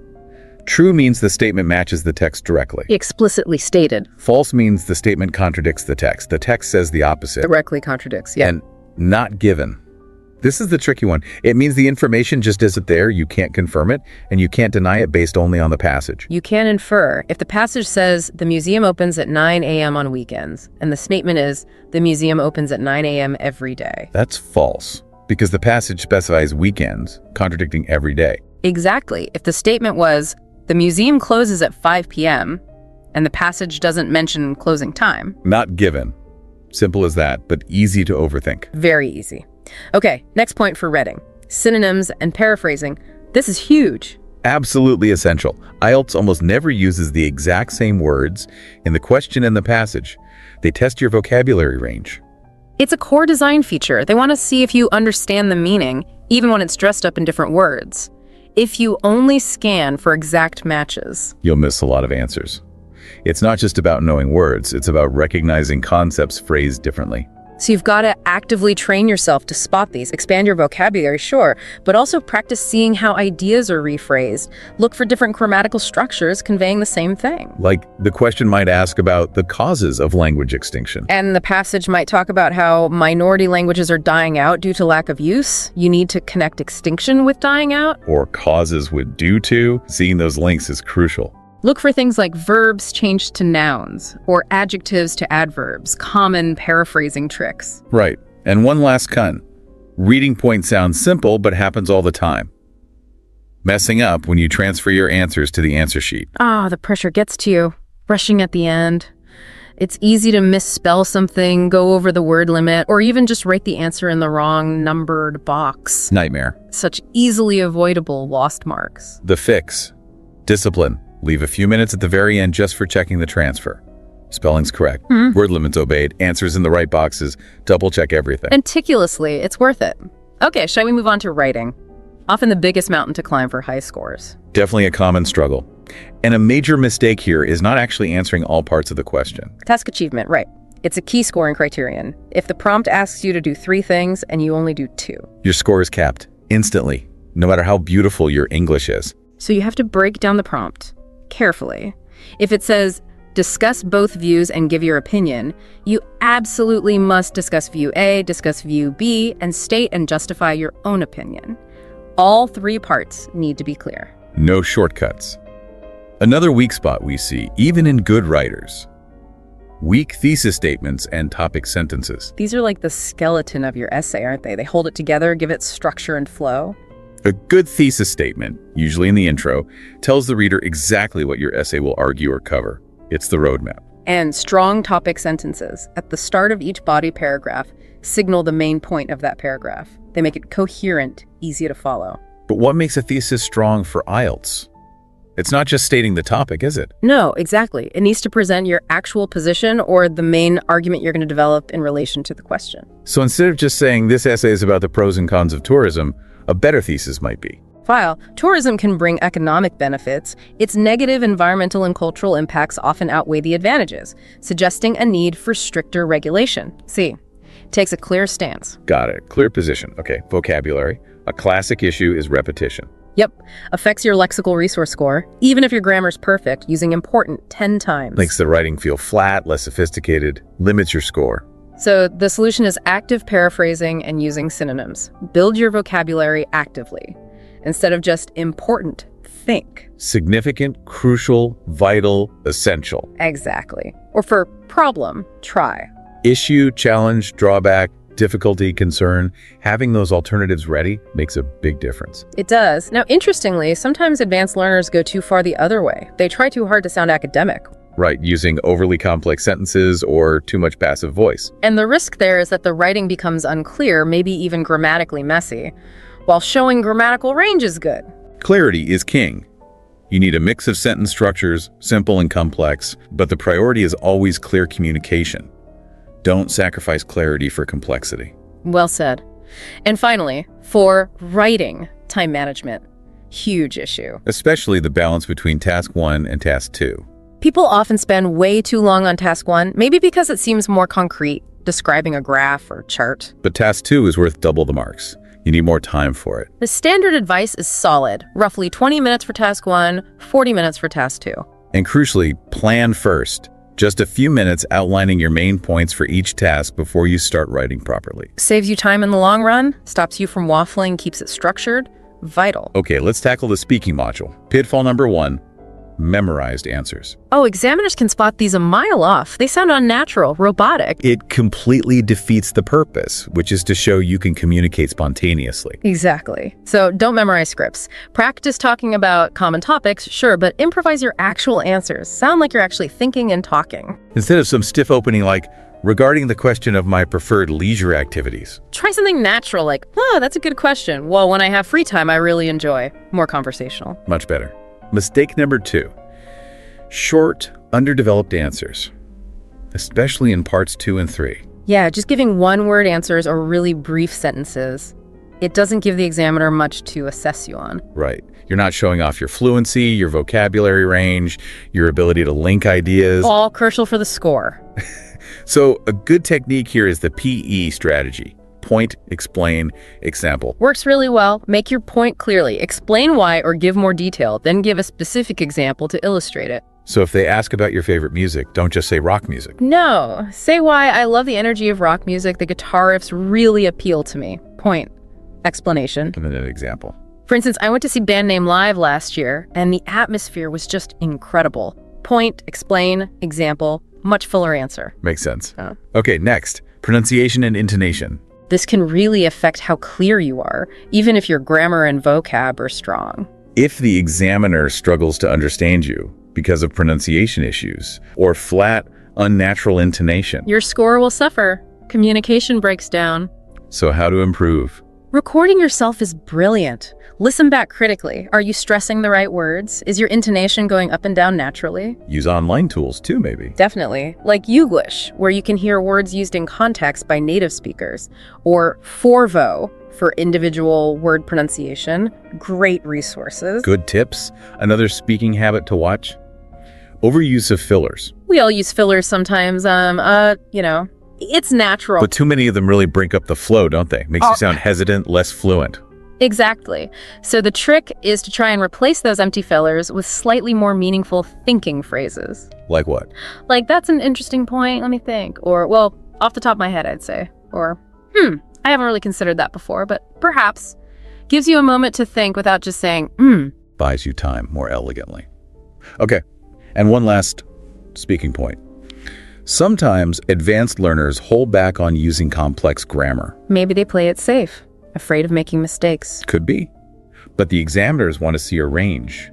True means the statement matches the text directly. Explicitly stated. False means the statement contradicts the text. The text says the opposite. Directly contradicts, yeah. And not given. This is the tricky one. It means the information just isn't there, you can't confirm it, and you can't deny it based only on the passage. You can infer. If the passage says the museum opens at 9 a.m. on weekends, and the statement is the museum opens at 9 a.m. every day. That's false, because the passage specifies weekends, contradicting every day. Exactly. If the statement was the museum closes at 5 p.m., and the passage doesn't mention closing time. Not given. Simple as that, but easy to overthink. Very easy. Okay, next point for reading. Synonyms and paraphrasing. This is huge. Absolutely essential. IELTS almost never uses the exact same words in the question and the passage. They test your vocabulary range. It's a core design feature. They want to see if you understand the meaning, even when it's dressed up in different words. If you only scan for exact matches, you'll miss a lot of answers. It's not just about knowing words, it's about recognizing concepts phrased differently. So you've got to actively train yourself to spot these, expand your vocabulary, sure, but also practice seeing how ideas are rephrased. Look for different grammatical structures conveying the same thing. Like the question might ask about the causes of language extinction. And the passage might talk about how minority languages are dying out due to lack of use. You need to connect extinction with dying out. Or causes with due to. Seeing those links is crucial. Look for things like verbs changed to nouns or adjectives to adverbs, common paraphrasing tricks. Right. And one last con. Reading point sounds simple, but happens all the time. Messing up when you transfer your answers to the answer sheet. The pressure gets to you. Rushing at the end. It's easy to misspell something, go over the word limit, or even just write the answer in the wrong numbered box. Nightmare. Such easily avoidable lost marks. The fix. Discipline. Leave a few minutes at the very end just for checking the transfer. Spelling's correct. Word limits obeyed. Answers in the right boxes. Double check everything. Meticulously. It's worth it. Okay, shall we move on to writing? often the biggest mountain to climb for high scores. Definitely a common struggle. And a major mistake here is not actually answering all parts of the question. Task achievement, right. It's a key scoring criterion. If the prompt asks you to do 3 things and you only do 2, your score is capped instantly, no matter how beautiful your English is. So you have to break down the prompt carefully. If it says, discuss both views and give your opinion, you absolutely must discuss view A, discuss view B, and state and justify your own opinion. All 3 parts need to be clear. No shortcuts. Another weak spot we see, even in good writers: weak thesis statements and topic sentences. These are like the skeleton of your essay, aren't they? They hold it together, give it structure and flow. A good thesis statement, usually in the intro, tells the reader exactly what your essay will argue or cover. It's the roadmap. And strong topic sentences at the start of each body paragraph signal the main point of that paragraph. They make it coherent, easy to follow. But what makes a thesis strong for IELTS? It's not just stating the topic, is it? No, exactly. It needs to present your actual position or the main argument you're going to develop in relation to the question. So instead of just saying this essay is about the pros and cons of tourism, a better thesis might be: while tourism can bring economic benefits, its negative environmental and cultural impacts often outweigh the advantages, suggesting a need for stricter regulation. C. Takes a clear stance. Got it. Clear position. Okay. Vocabulary. A classic issue is repetition. Yep. Affects your lexical resource score, even if your grammar's perfect, using important 10 times. Makes the writing feel flat, less sophisticated, limits your score. So the solution is active paraphrasing and using synonyms. Build your vocabulary actively. Instead of just important, think. Significant, crucial, vital, essential. Exactly. Or for problem, try. Issue, challenge, drawback, difficulty, concern. Having those alternatives ready makes a big difference. It does. Now, interestingly, sometimes advanced learners go too far the other way. They try too hard to sound academic. Right, using overly complex sentences or too much passive voice. And the risk there is that the writing becomes unclear, maybe even grammatically messy, while showing grammatical range is good. Clarity is king. You need a mix of sentence structures, simple and complex, but the priority is always clear communication. Don't sacrifice clarity for complexity. Well said. And finally, for writing, time management. Huge issue. Especially the balance between task 1 and task 2. People often spend way too long on task 1, maybe because it seems more concrete, describing a graph or chart. But task 2 is worth double the marks. You need more time for it. The standard advice is solid, roughly 20 minutes for task 1, 40 minutes for task 2. And crucially, plan first. Just a few minutes outlining your main points for each task before you start writing properly. Saves you time in the long run, stops you from waffling, keeps it structured. Vital. Okay, let's tackle the speaking module. Pitfall number 1, memorized answers. Oh, examiners can spot these a mile off. They sound unnatural, robotic. It completely defeats the purpose, which is to show you can communicate spontaneously. Exactly. So don't memorize scripts. Practice talking about common topics, sure, but improvise your actual answers. Sound like you're actually thinking and talking. Instead of some stiff opening like, regarding the question of my preferred leisure activities. Try something natural like, oh, that's a good question. Well, when I have free time, I really enjoy. More conversational. Much better. Mistake number 2, short, underdeveloped answers, especially in parts 2 and 3. Yeah, just giving one-word answers or really brief sentences. It doesn't give the examiner much to assess you on. Right. You're not showing off your fluency, your vocabulary range, your ability to link ideas. All crucial for the score. So a good technique here is the PE strategy. Point, explain, example. Works really well. Make your point clearly. Explain why or give more detail, then give a specific example to illustrate it. So if they ask about your favorite music, don't just say rock music. No. Say why I love the energy of rock music. The guitar riffs really appeal to me. Point, explanation. And then an example. For instance, I went to see Band Name live last year, and the atmosphere was just incredible. Point, explain, example, much fuller answer. Makes sense. Okay, next, pronunciation and intonation. This can really affect how clear you are, even if your grammar and vocab are strong. If the examiner struggles to understand you because of pronunciation issues or flat, unnatural intonation, your score will suffer. Communication breaks down. So how to improve? Recording yourself is brilliant. Listen back critically. Are you stressing the right words? Is your intonation going up and down naturally? Use online tools too, maybe. Definitely. Like Youglish, where you can hear words used in context by native speakers. Or Forvo for individual word pronunciation. Great resources. Good tips. Another speaking habit to watch. Overuse of fillers. We all use fillers sometimes. It's natural. But too many of them really break up the flow, don't they? Makes you sound hesitant, less fluent. Exactly. So the trick is to try and replace those empty fillers with slightly more meaningful thinking phrases. Like what? Like, that's an interesting point, let me think. Or, well, off the top of my head, I'd say. Or, I haven't really considered that before, but perhaps. Gives you a moment to think without just saying, Buys you time more elegantly. Okay, and one last speaking point. Sometimes advanced learners hold back on using complex grammar. Maybe they play it safe. Afraid of making mistakes. Could be. But the examiners want to see a range.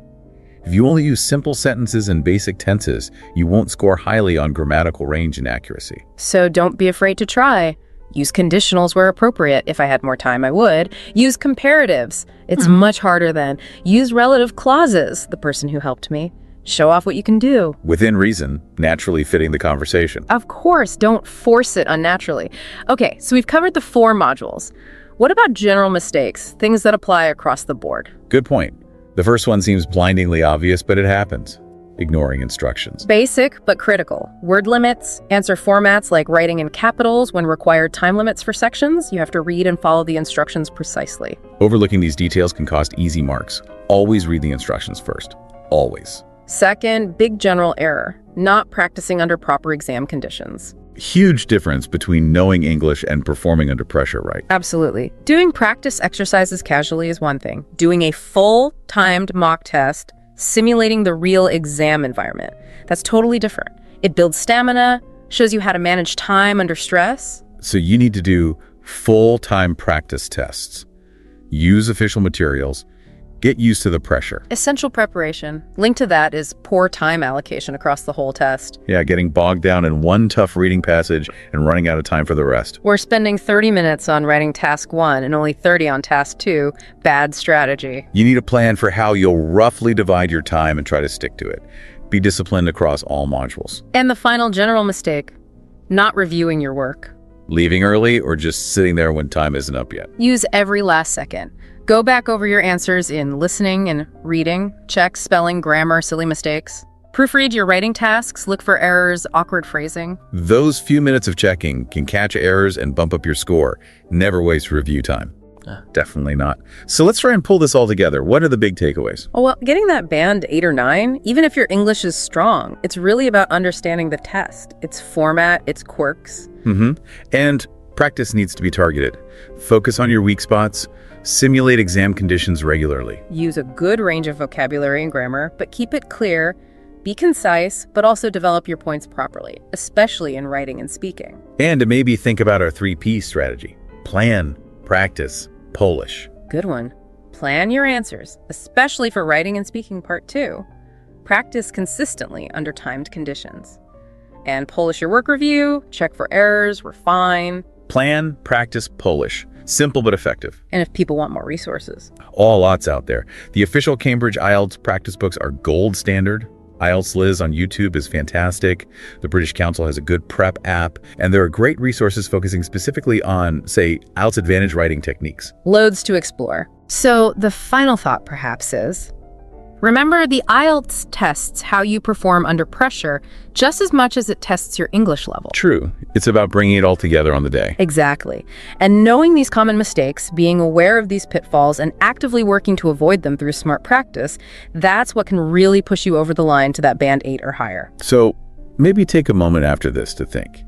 If you only use simple sentences and basic tenses, you won't score highly on grammatical range and accuracy. So don't be afraid to try. Use conditionals where appropriate. If I had more time, I would. Use comparatives. It's much harder than. Use relative clauses, the person who helped me. Show off what you can do. Within reason, naturally fitting the conversation. Of course, don't force it unnaturally. Okay, so we've covered the 4 modules. What about general mistakes, things that apply across the board? Good point. The first one seems blindingly obvious, but it happens. Ignoring instructions. Basic, but critical. Word limits, answer formats like writing in capitals when required time limits for sections. You have to read and follow the instructions precisely. Overlooking these details can cost easy marks. Always read the instructions first. Always. Second, big general error. Not practicing under proper exam conditions. Huge difference between knowing English and performing under pressure, right? Absolutely. Doing practice exercises casually is one thing. Doing a full timed mock test, simulating the real exam environment, that's totally different. It builds stamina, shows you how to manage time under stress. So you need to do full-time practice tests. Use official materials. Get used to the pressure. Essential preparation. Linked to that is poor time allocation across the whole test. Yeah, getting bogged down in one tough reading passage and running out of time for the rest. We're spending 30 minutes on writing task 1 and only 30 on task 2. Bad strategy. You need a plan for how you'll roughly divide your time and try to stick to it. Be disciplined across all modules. And the final general mistake, not reviewing your work. Leaving early or just sitting there when time isn't up yet. Use every last second. Go back over your answers in listening and reading. Check spelling, grammar, silly mistakes. Proofread your writing tasks. Look for errors, awkward phrasing. Those few minutes of checking can catch errors and bump up your score. Never waste review time. Definitely not. So let's try and pull this all together. What are the big takeaways? Oh, well, getting that band 8 or 9, even if your English is strong, it's really about understanding the test, its format, its quirks. And practice needs to be targeted. Focus on your weak spots. Simulate exam conditions regularly. Use a good range of vocabulary and grammar, but keep it clear. Be concise, but also develop your points properly, especially in writing and speaking. And to maybe think about our 3P strategy. Plan, practice, polish. Good one. Plan your answers, especially for writing and speaking part 2. Practice consistently under timed conditions. And polish your work review, check for errors, refine. Plan, practice, polish. Simple but effective. And if people want more resources. All lots out there. The official Cambridge IELTS practice books are gold standard. IELTS Liz on YouTube is fantastic. The British Council has a good prep app. And there are great resources focusing specifically on, say, IELTS Advantage writing techniques. Loads to explore. So the final thought perhaps is, remember, the IELTS tests how you perform under pressure just as much as it tests your English level. True. It's about bringing it all together on the day. Exactly. And knowing these common mistakes, being aware of these pitfalls, and actively working to avoid them through smart practice, that's what can really push you over the line to that band 8 or higher. So maybe take a moment after this to think.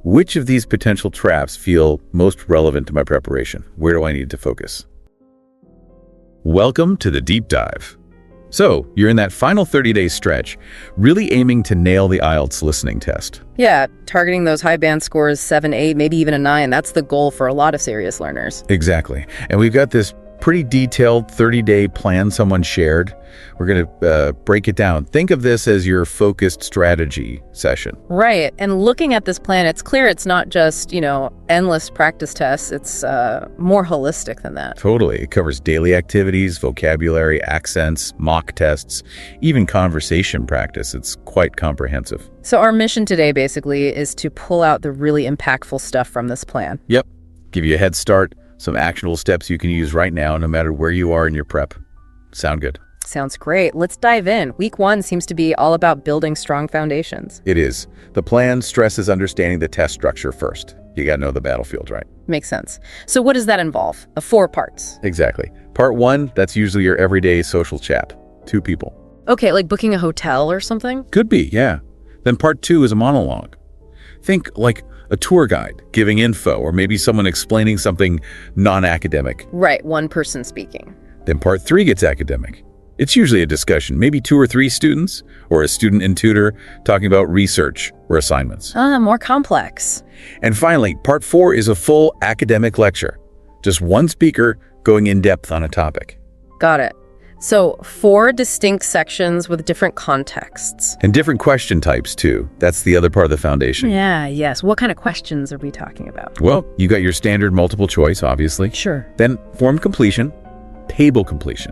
Which of these potential traps feel most relevant to my preparation? Where do I need to focus? Welcome to the deep dive. So, you're in that final 30-day stretch, really aiming to nail the IELTS listening test. Yeah, targeting those high band scores, 7, 8, maybe even a 9. That's the goal for a lot of serious learners. Exactly. And we've got this pretty detailed 30-day plan someone shared. We're going to break it down. Think of this as your focused strategy session. Right. And looking at this plan, it's clear it's not just, endless practice tests. It's more holistic than that. Totally. It covers daily activities, vocabulary, accents, mock tests, even conversation practice. It's quite comprehensive. So our mission today basically is to pull out the really impactful stuff from this plan. Yep. Give you a head start, some actionable steps you can use right now, no matter where you are in your prep. Sound good? Sounds great. Let's dive in. Week 1 seems to be all about building strong foundations. It is. The plan stresses understanding the test structure first. You got to know the battlefield, right? Makes sense. So what does that involve? 4 parts. Exactly. Part 1, that's usually your everyday social chat. 2 people. Okay, like booking a hotel or something? Could be, yeah. Then part 2 is a monologue. Think like a tour guide giving info, or maybe someone explaining something non-academic. Right, one person speaking. Then part 3 gets academic. It's usually a discussion, maybe 2 or 3 students, or a student and tutor talking about research or assignments. More complex. And finally, part 4 is a full academic lecture. Just one speaker going in depth on a topic. Got it. So 4 distinct sections with different contexts. And different question types, too. That's the other part of the foundation. Yes. What kind of questions are we talking about? Well, you got your standard multiple choice, obviously. Sure. Then form completion, table completion.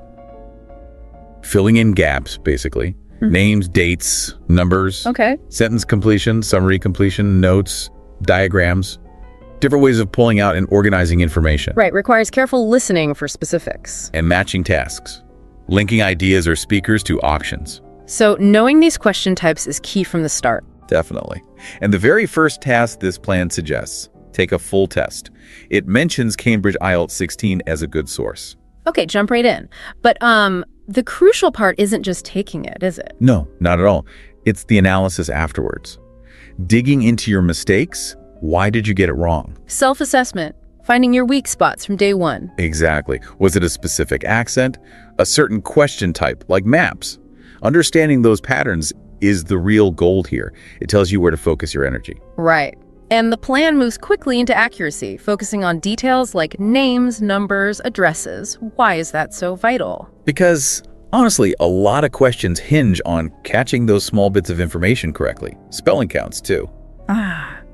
Filling in gaps, basically. Names, dates, numbers. Okay. Sentence completion, summary completion, notes, diagrams. Different ways of pulling out and organizing information. Right, requires careful listening for specifics. And matching tasks. Linking ideas or speakers to options. So knowing these question types is key from the start. Definitely. And the very first task this plan suggests, take a full test. It mentions Cambridge IELTS 16 as a good source. Okay, jump right in. But the crucial part isn't just taking it, is it? No, not at all. It's the analysis afterwards. Digging into your mistakes. Why did you get it wrong? Self-assessment. Finding your weak spots from day 1. Exactly. Was it a specific accent? A certain question type, like maps? Understanding those patterns is the real gold here. It tells you where to focus your energy. Right. And the plan moves quickly into accuracy, focusing on details like names, numbers, addresses. Why is that so vital? Because, honestly, a lot of questions hinge on catching those small bits of information correctly. Spelling counts, too.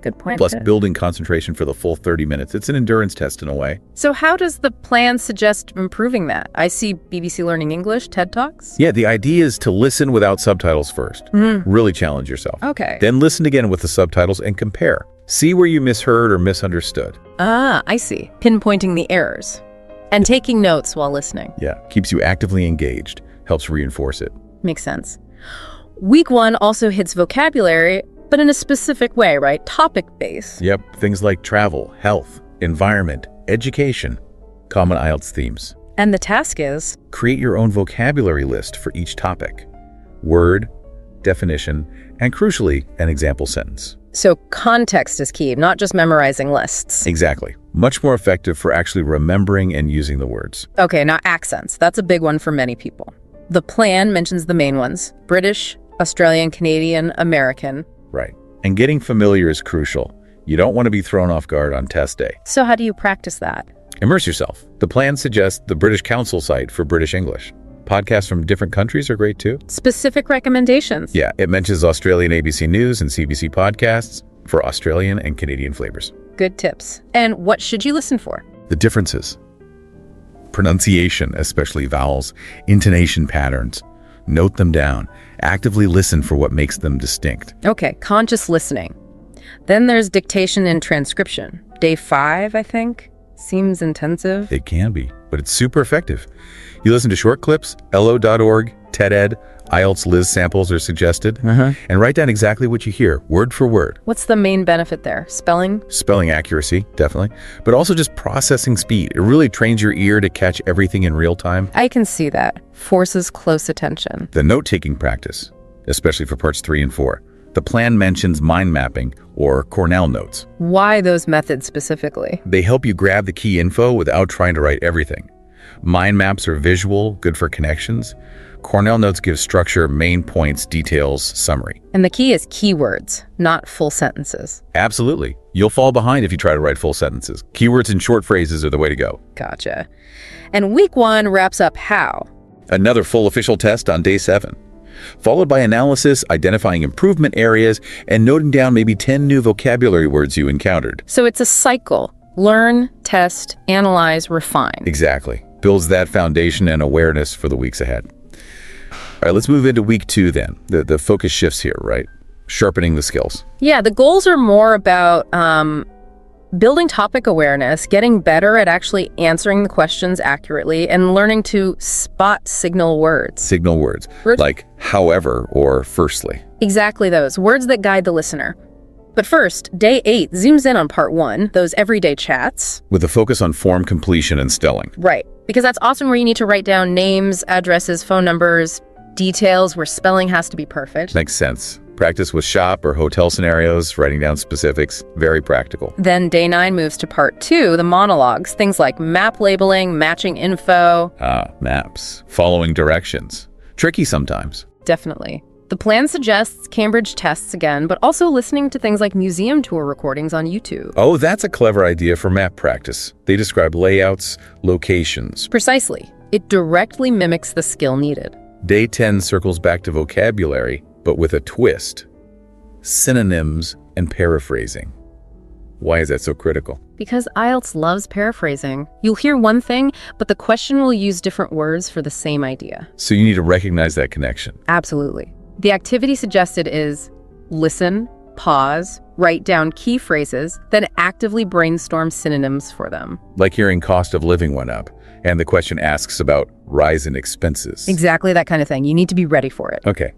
Good point. Plus building concentration for the full 30 minutes. It's an endurance test in a way. So how does the plan suggest improving that? I see BBC Learning English, TED Talks. Yeah, the idea is to listen without subtitles first. Really challenge yourself. Okay. Then listen again with the subtitles and compare. See where you misheard or misunderstood. I see. Pinpointing the errors. And taking notes while listening. Yeah, keeps you actively engaged. Helps reinforce it. Makes sense. Week 1 also hits vocabulary, but in a specific way, right? Topic-based. Yep, things like travel, health, environment, education, common IELTS themes. And the task is? Create your own vocabulary list for each topic. Word, definition, and crucially, an example sentence. So context is key, not just memorizing lists. Exactly. Much more effective for actually remembering and using the words. Okay, now accents. That's a big one for many people. The plan mentions the main ones: British, Australian, Canadian, American. Right. And getting familiar is crucial. You don't want to be thrown off guard on test day. So how do you practice that? Immerse yourself. The plan suggests the British Council site for British English. Podcasts from different countries are great too. Specific recommendations? Yeah, it mentions Australian ABC News and CBC podcasts for Australian and Canadian flavors. Good tips. And what should you listen for? The differences. Pronunciation, especially vowels, intonation patterns. Note them down. Actively listen for what makes them distinct. Okay, conscious listening. Then there's dictation and transcription. Day 5, I think. Seems intensive. It can be, but it's super effective. You listen to short clips, lo.org, TED-Ed, IELTS Liz samples are suggested, and write down exactly what you hear, word for word. What's the main benefit there? Spelling? Spelling accuracy, definitely, but also just processing speed. It really trains your ear to catch everything in real time. I can see that. Forces close attention. The note-taking practice, especially for parts 3 and 4. The plan mentions mind mapping or Cornell notes. Why those methods specifically? They help you grab the key info without trying to write everything. Mind maps are visual, good for connections, Cornell Notes gives structure, main points, details, summary. And the key is keywords, not full sentences. Absolutely. You'll fall behind if you try to write full sentences. Keywords and short phrases are the way to go. Gotcha. And week 1 wraps up how? Another full official test on day 7, followed by analysis, identifying improvement areas, and noting down maybe 10 new vocabulary words you encountered. So it's a cycle. Learn, test, analyze, refine. Exactly. Builds that foundation and awareness for the weeks ahead. All right, let's move into week 2 then. The focus shifts here, right? Sharpening the skills. Yeah, the goals are more about building topic awareness, getting better at actually answering the questions accurately, and learning to spot signal words. Signal words, like however or firstly. Exactly those, words that guide the listener. But first, day 8 zooms in on part 1, those everyday chats. With a focus on form completion and spelling. Right, because that's often where you need to write down names, addresses, phone numbers, details where spelling has to be perfect. Makes sense. Practice with shop or hotel scenarios, writing down specifics, very practical. Then day 9 moves to part 2, the monologues, things like map labeling, matching info. Maps. Following directions. Tricky sometimes. Definitely. The plan suggests Cambridge tests again, but also listening to things like museum tour recordings on YouTube. Oh, that's a clever idea for map practice. They describe layouts, locations. Precisely. It directly mimics the skill needed. Day 10 circles back to vocabulary, but with a twist. Synonyms and paraphrasing. Why is that so critical? Because IELTS loves paraphrasing. You'll hear one thing, but the question will use different words for the same idea. So you need to recognize that connection. Absolutely. The activity suggested is listen, pause, write down key phrases, then actively brainstorm synonyms for them. Like hearing cost of living went up, and the question asks about rise in expenses. Exactly that kind of thing. You need to be ready for it. Okay.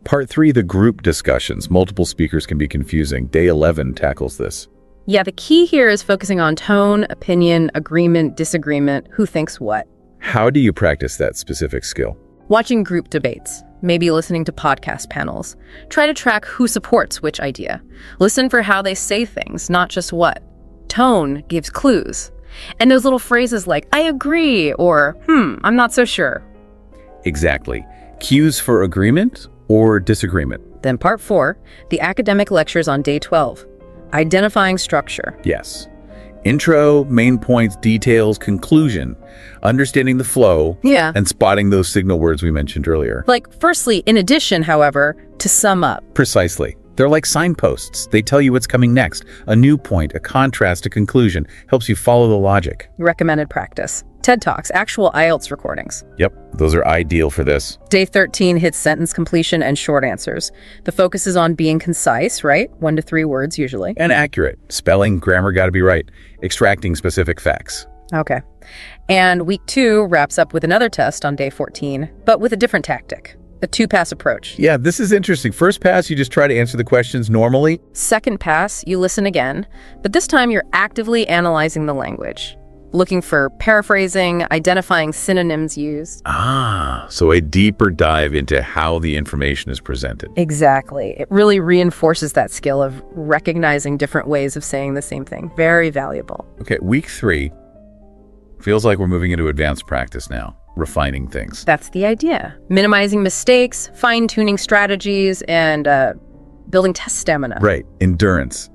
Part 3, the group discussions. Multiple speakers can be confusing. Day 11 tackles this. Yeah, the key here is focusing on tone, opinion, agreement, disagreement, who thinks what. How do you practice that specific skill? Watching group debates, maybe listening to podcast panels. Try to track who supports which idea. Listen for how they say things, not just what. Tone gives clues. And those little phrases like, I agree, or, I'm not so sure. Exactly. Cues for agreement or disagreement. Then part 4, the academic lectures on day 12. Identifying structure. Yes. Intro, main points, details, conclusion. Understanding the flow. Yeah. And spotting those signal words we mentioned earlier. Like, firstly, in addition, however, to sum up. Precisely. They're like signposts. They tell you what's coming next. A new point, a contrast, a conclusion. Helps you follow the logic. Recommended practice. TED Talks, actual IELTS recordings. Yep, those are ideal for this. Day 13 hits sentence completion and short answers. The focus is on being concise, right? 1 to 3 words usually. And accurate. Spelling, grammar gotta be right. Extracting specific facts. Okay. And week 2 wraps up with another test on day 14, but with a different tactic. A 2-pass approach. Yeah, this is interesting. First pass, you just try to answer the questions normally. Second pass, you listen again, but this time you're actively analyzing the language. Looking for paraphrasing, identifying synonyms used. So a deeper dive into how the information is presented. Exactly. It really reinforces that skill of recognizing different ways of saying the same thing. Very valuable. Okay, week 3 feels like we're moving into advanced practice now. Refining things. That's the idea. Minimizing mistakes, fine-tuning strategies, and building test stamina. Right. Endurance.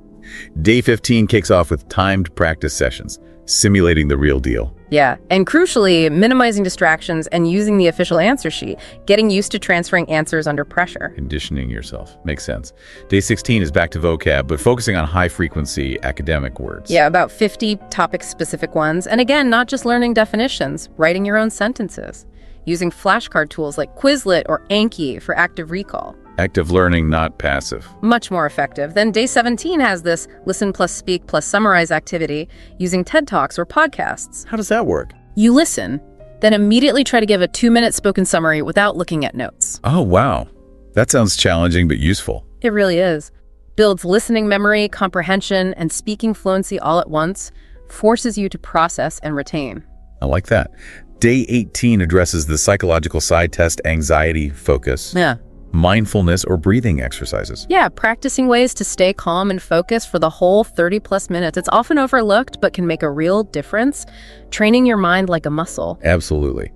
Day 15 kicks off with timed practice sessions, simulating the real deal. Yeah, and crucially, minimizing distractions and using the official answer sheet, getting used to transferring answers under pressure. Conditioning yourself. Makes sense. Day 16 is back to vocab, but focusing on high-frequency academic words. Yeah, about 50 topic-specific ones. And again, not just learning definitions, writing your own sentences, using flashcard tools like Quizlet or Anki for active recall. Active learning, not passive. Much more effective. Then day 17 has this listen plus speak plus summarize activity using TED Talks or podcasts. How does that work? You listen, then immediately try to give a 2-minute spoken summary without looking at notes. Oh, wow. That sounds challenging but useful. It really is. Builds listening memory, comprehension, and speaking fluency all at once, forces you to process and retain. I like that. Day 18 addresses the psychological side test anxiety focus. Yeah. Mindfulness or breathing exercises. Yeah, practicing ways to stay calm and focused for the whole 30+ minutes. It's often overlooked, but can make a real difference, training your mind like a muscle. Absolutely.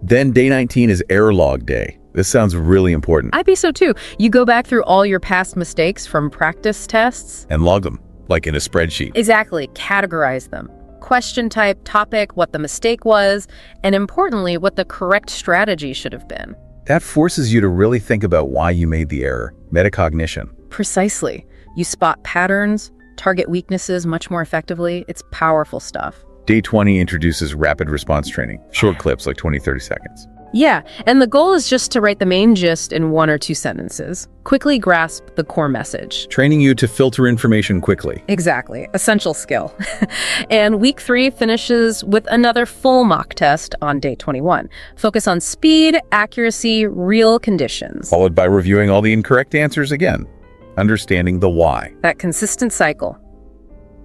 Then day 19 is error log day. This sounds really important. I'd be so too. You go back through all your past mistakes from practice tests. And log them, like in a spreadsheet. Exactly. Categorize them. Question type, topic, what the mistake was, and importantly, what the correct strategy should have been. That forces you to really think about why you made the error. Metacognition. Precisely. You spot patterns, target weaknesses much more effectively. It's powerful stuff. Day 20 introduces rapid response training. Short clips, like 20, 30 seconds. Yeah, and the goal is just to write the main gist in 1 or 2 sentences. Quickly grasp the core message. Training you to filter information quickly. Exactly. Essential skill. And week 3 finishes with another full mock test on day 21. Focus on speed, accuracy, real conditions. Followed by reviewing all the incorrect answers again. Understanding the why. That consistent cycle.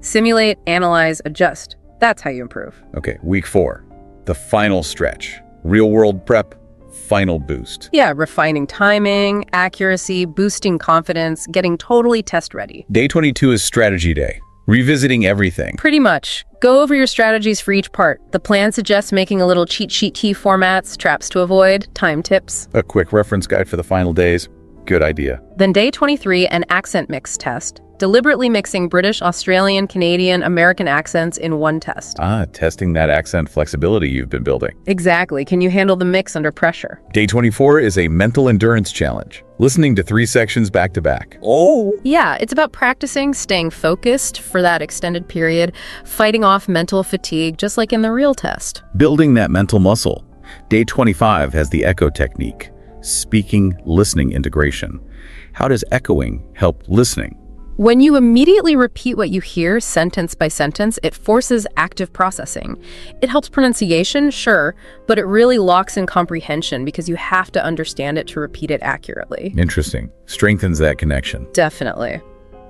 Simulate, analyze, adjust. That's how you improve. Okay, week 4. The final stretch. Real-world prep, final boost. Yeah, refining timing, accuracy, boosting confidence, getting totally test ready. Day 22 is strategy day. Revisiting everything. Pretty much. Go over your strategies for each part. The plan suggests making a little cheat sheet key formats, traps to avoid, time tips. A quick reference guide for the final days. Good idea. Then day 23, an accent mix test. Deliberately mixing British, Australian, Canadian, American accents in one test. Testing that accent flexibility you've been building. Exactly. Can you handle the mix under pressure? Day 24 is a mental endurance challenge. Listening to 3 sections back to back. Oh! Yeah, it's about practicing, staying focused for that extended period, fighting off mental fatigue, just like in the real test. Building that mental muscle. Day 25 has the echo technique. Speaking, listening integration. How does echoing help listening? When you immediately repeat what you hear sentence by sentence, it forces active processing. It helps pronunciation, sure, but it really locks in comprehension because you have to understand it to repeat it accurately. Interesting. Strengthens that connection. Definitely.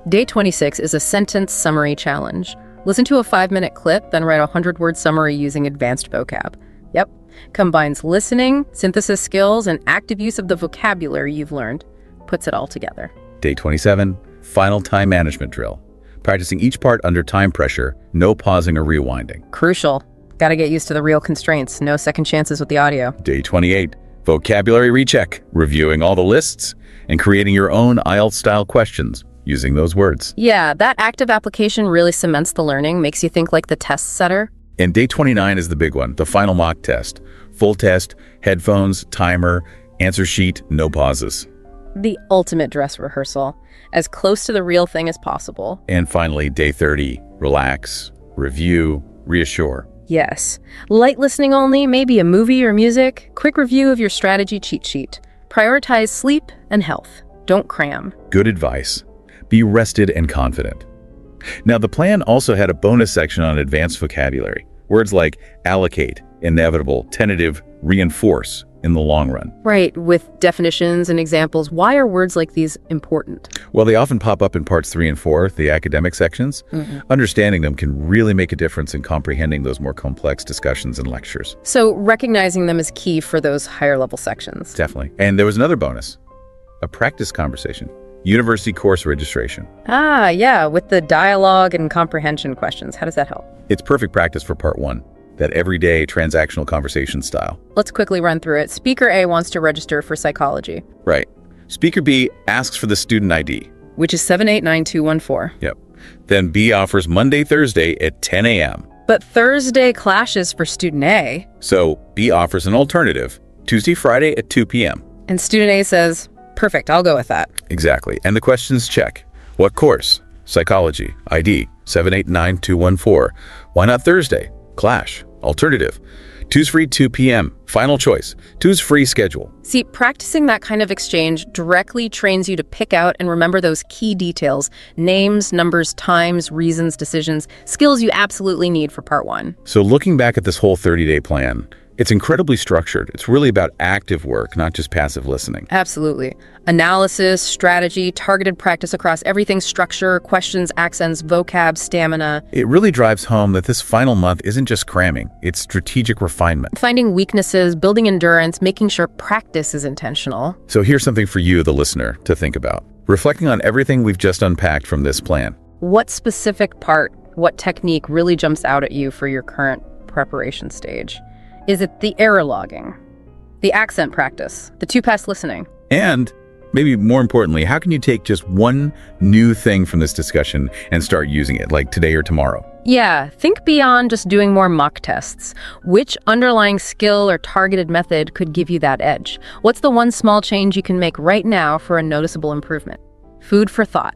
Day 26 is a sentence summary challenge. Listen to a 5-minute clip, then write a 100-word summary using advanced vocab. Yep. Combines listening, synthesis skills, and active use of the vocabulary you've learned. Puts it all together. Day 27. Final time management drill. Practicing each part under time pressure, no pausing or rewinding. Crucial. Gotta get used to the real constraints. No second chances with the audio. Day 28. Vocabulary recheck. Reviewing all the lists and creating your own IELTS-style questions using those words. Yeah, that active application really cements the learning, makes you think like the test setter. And day 29 is the big one, the final mock test. Full test, headphones, timer, answer sheet, no pauses. The ultimate dress rehearsal. As close to the real thing as possible. And finally, day 30, relax, review, reassure. Yes. Light listening only, maybe a movie or music. Quick review of your strategy cheat sheet. Prioritize sleep and health. Don't cram. Good advice. Be rested and confident. Now, the plan also had a bonus section on advanced vocabulary. Words like allocate, inevitable, tentative, reinforce in the long run. Right, with definitions and examples. Why are words like these important? Well, they often pop up in parts 3 and 4, the academic sections. Understanding them can really make a difference in comprehending those more complex discussions and lectures. So recognizing them is key for those higher level sections. Definitely. And there was another bonus, a practice conversation. University course registration. Yeah, with the dialogue and comprehension questions. How does that help? It's perfect practice for part 1, that everyday transactional conversation style. Let's quickly run through it. Speaker A wants to register for psychology. Right. Speaker B asks for the student ID. Which is 789214. Yep. Then B offers Monday, Thursday at 10 a.m. But Thursday clashes for student A. So B offers an alternative, Tuesday, Friday at 2 p.m. And student A says, perfect, I'll go with that. Exactly. And the questions check. What course? Psychology. ID 789214. Why not Thursday? Clash. Alternative. Two's free 2 p.m. Final choice. Two's free schedule. See, practicing that kind of exchange directly trains you to pick out and remember those key details. Names, numbers, times, reasons, decisions. Skills you absolutely need for part 1. So looking back at this whole 30-day plan, it's incredibly structured. It's really about active work, not just passive listening. Absolutely. Analysis, strategy, targeted practice across everything: structure, questions, accents, vocab, stamina. It really drives home that this final month isn't just cramming, it's strategic refinement. Finding weaknesses, building endurance, making sure practice is intentional. So here's something for you, the listener, to think about. Reflecting on everything we've just unpacked from this plan. What specific part, what technique really jumps out at you for your current preparation stage? Is it the error logging, the accent practice, the two-pass listening? And maybe more importantly, how can you take just one new thing from this discussion and start using it, like today or tomorrow? Yeah, think beyond just doing more mock tests. Which underlying skill or targeted method could give you that edge? What's the one small change you can make right now for a noticeable improvement? Food for thought.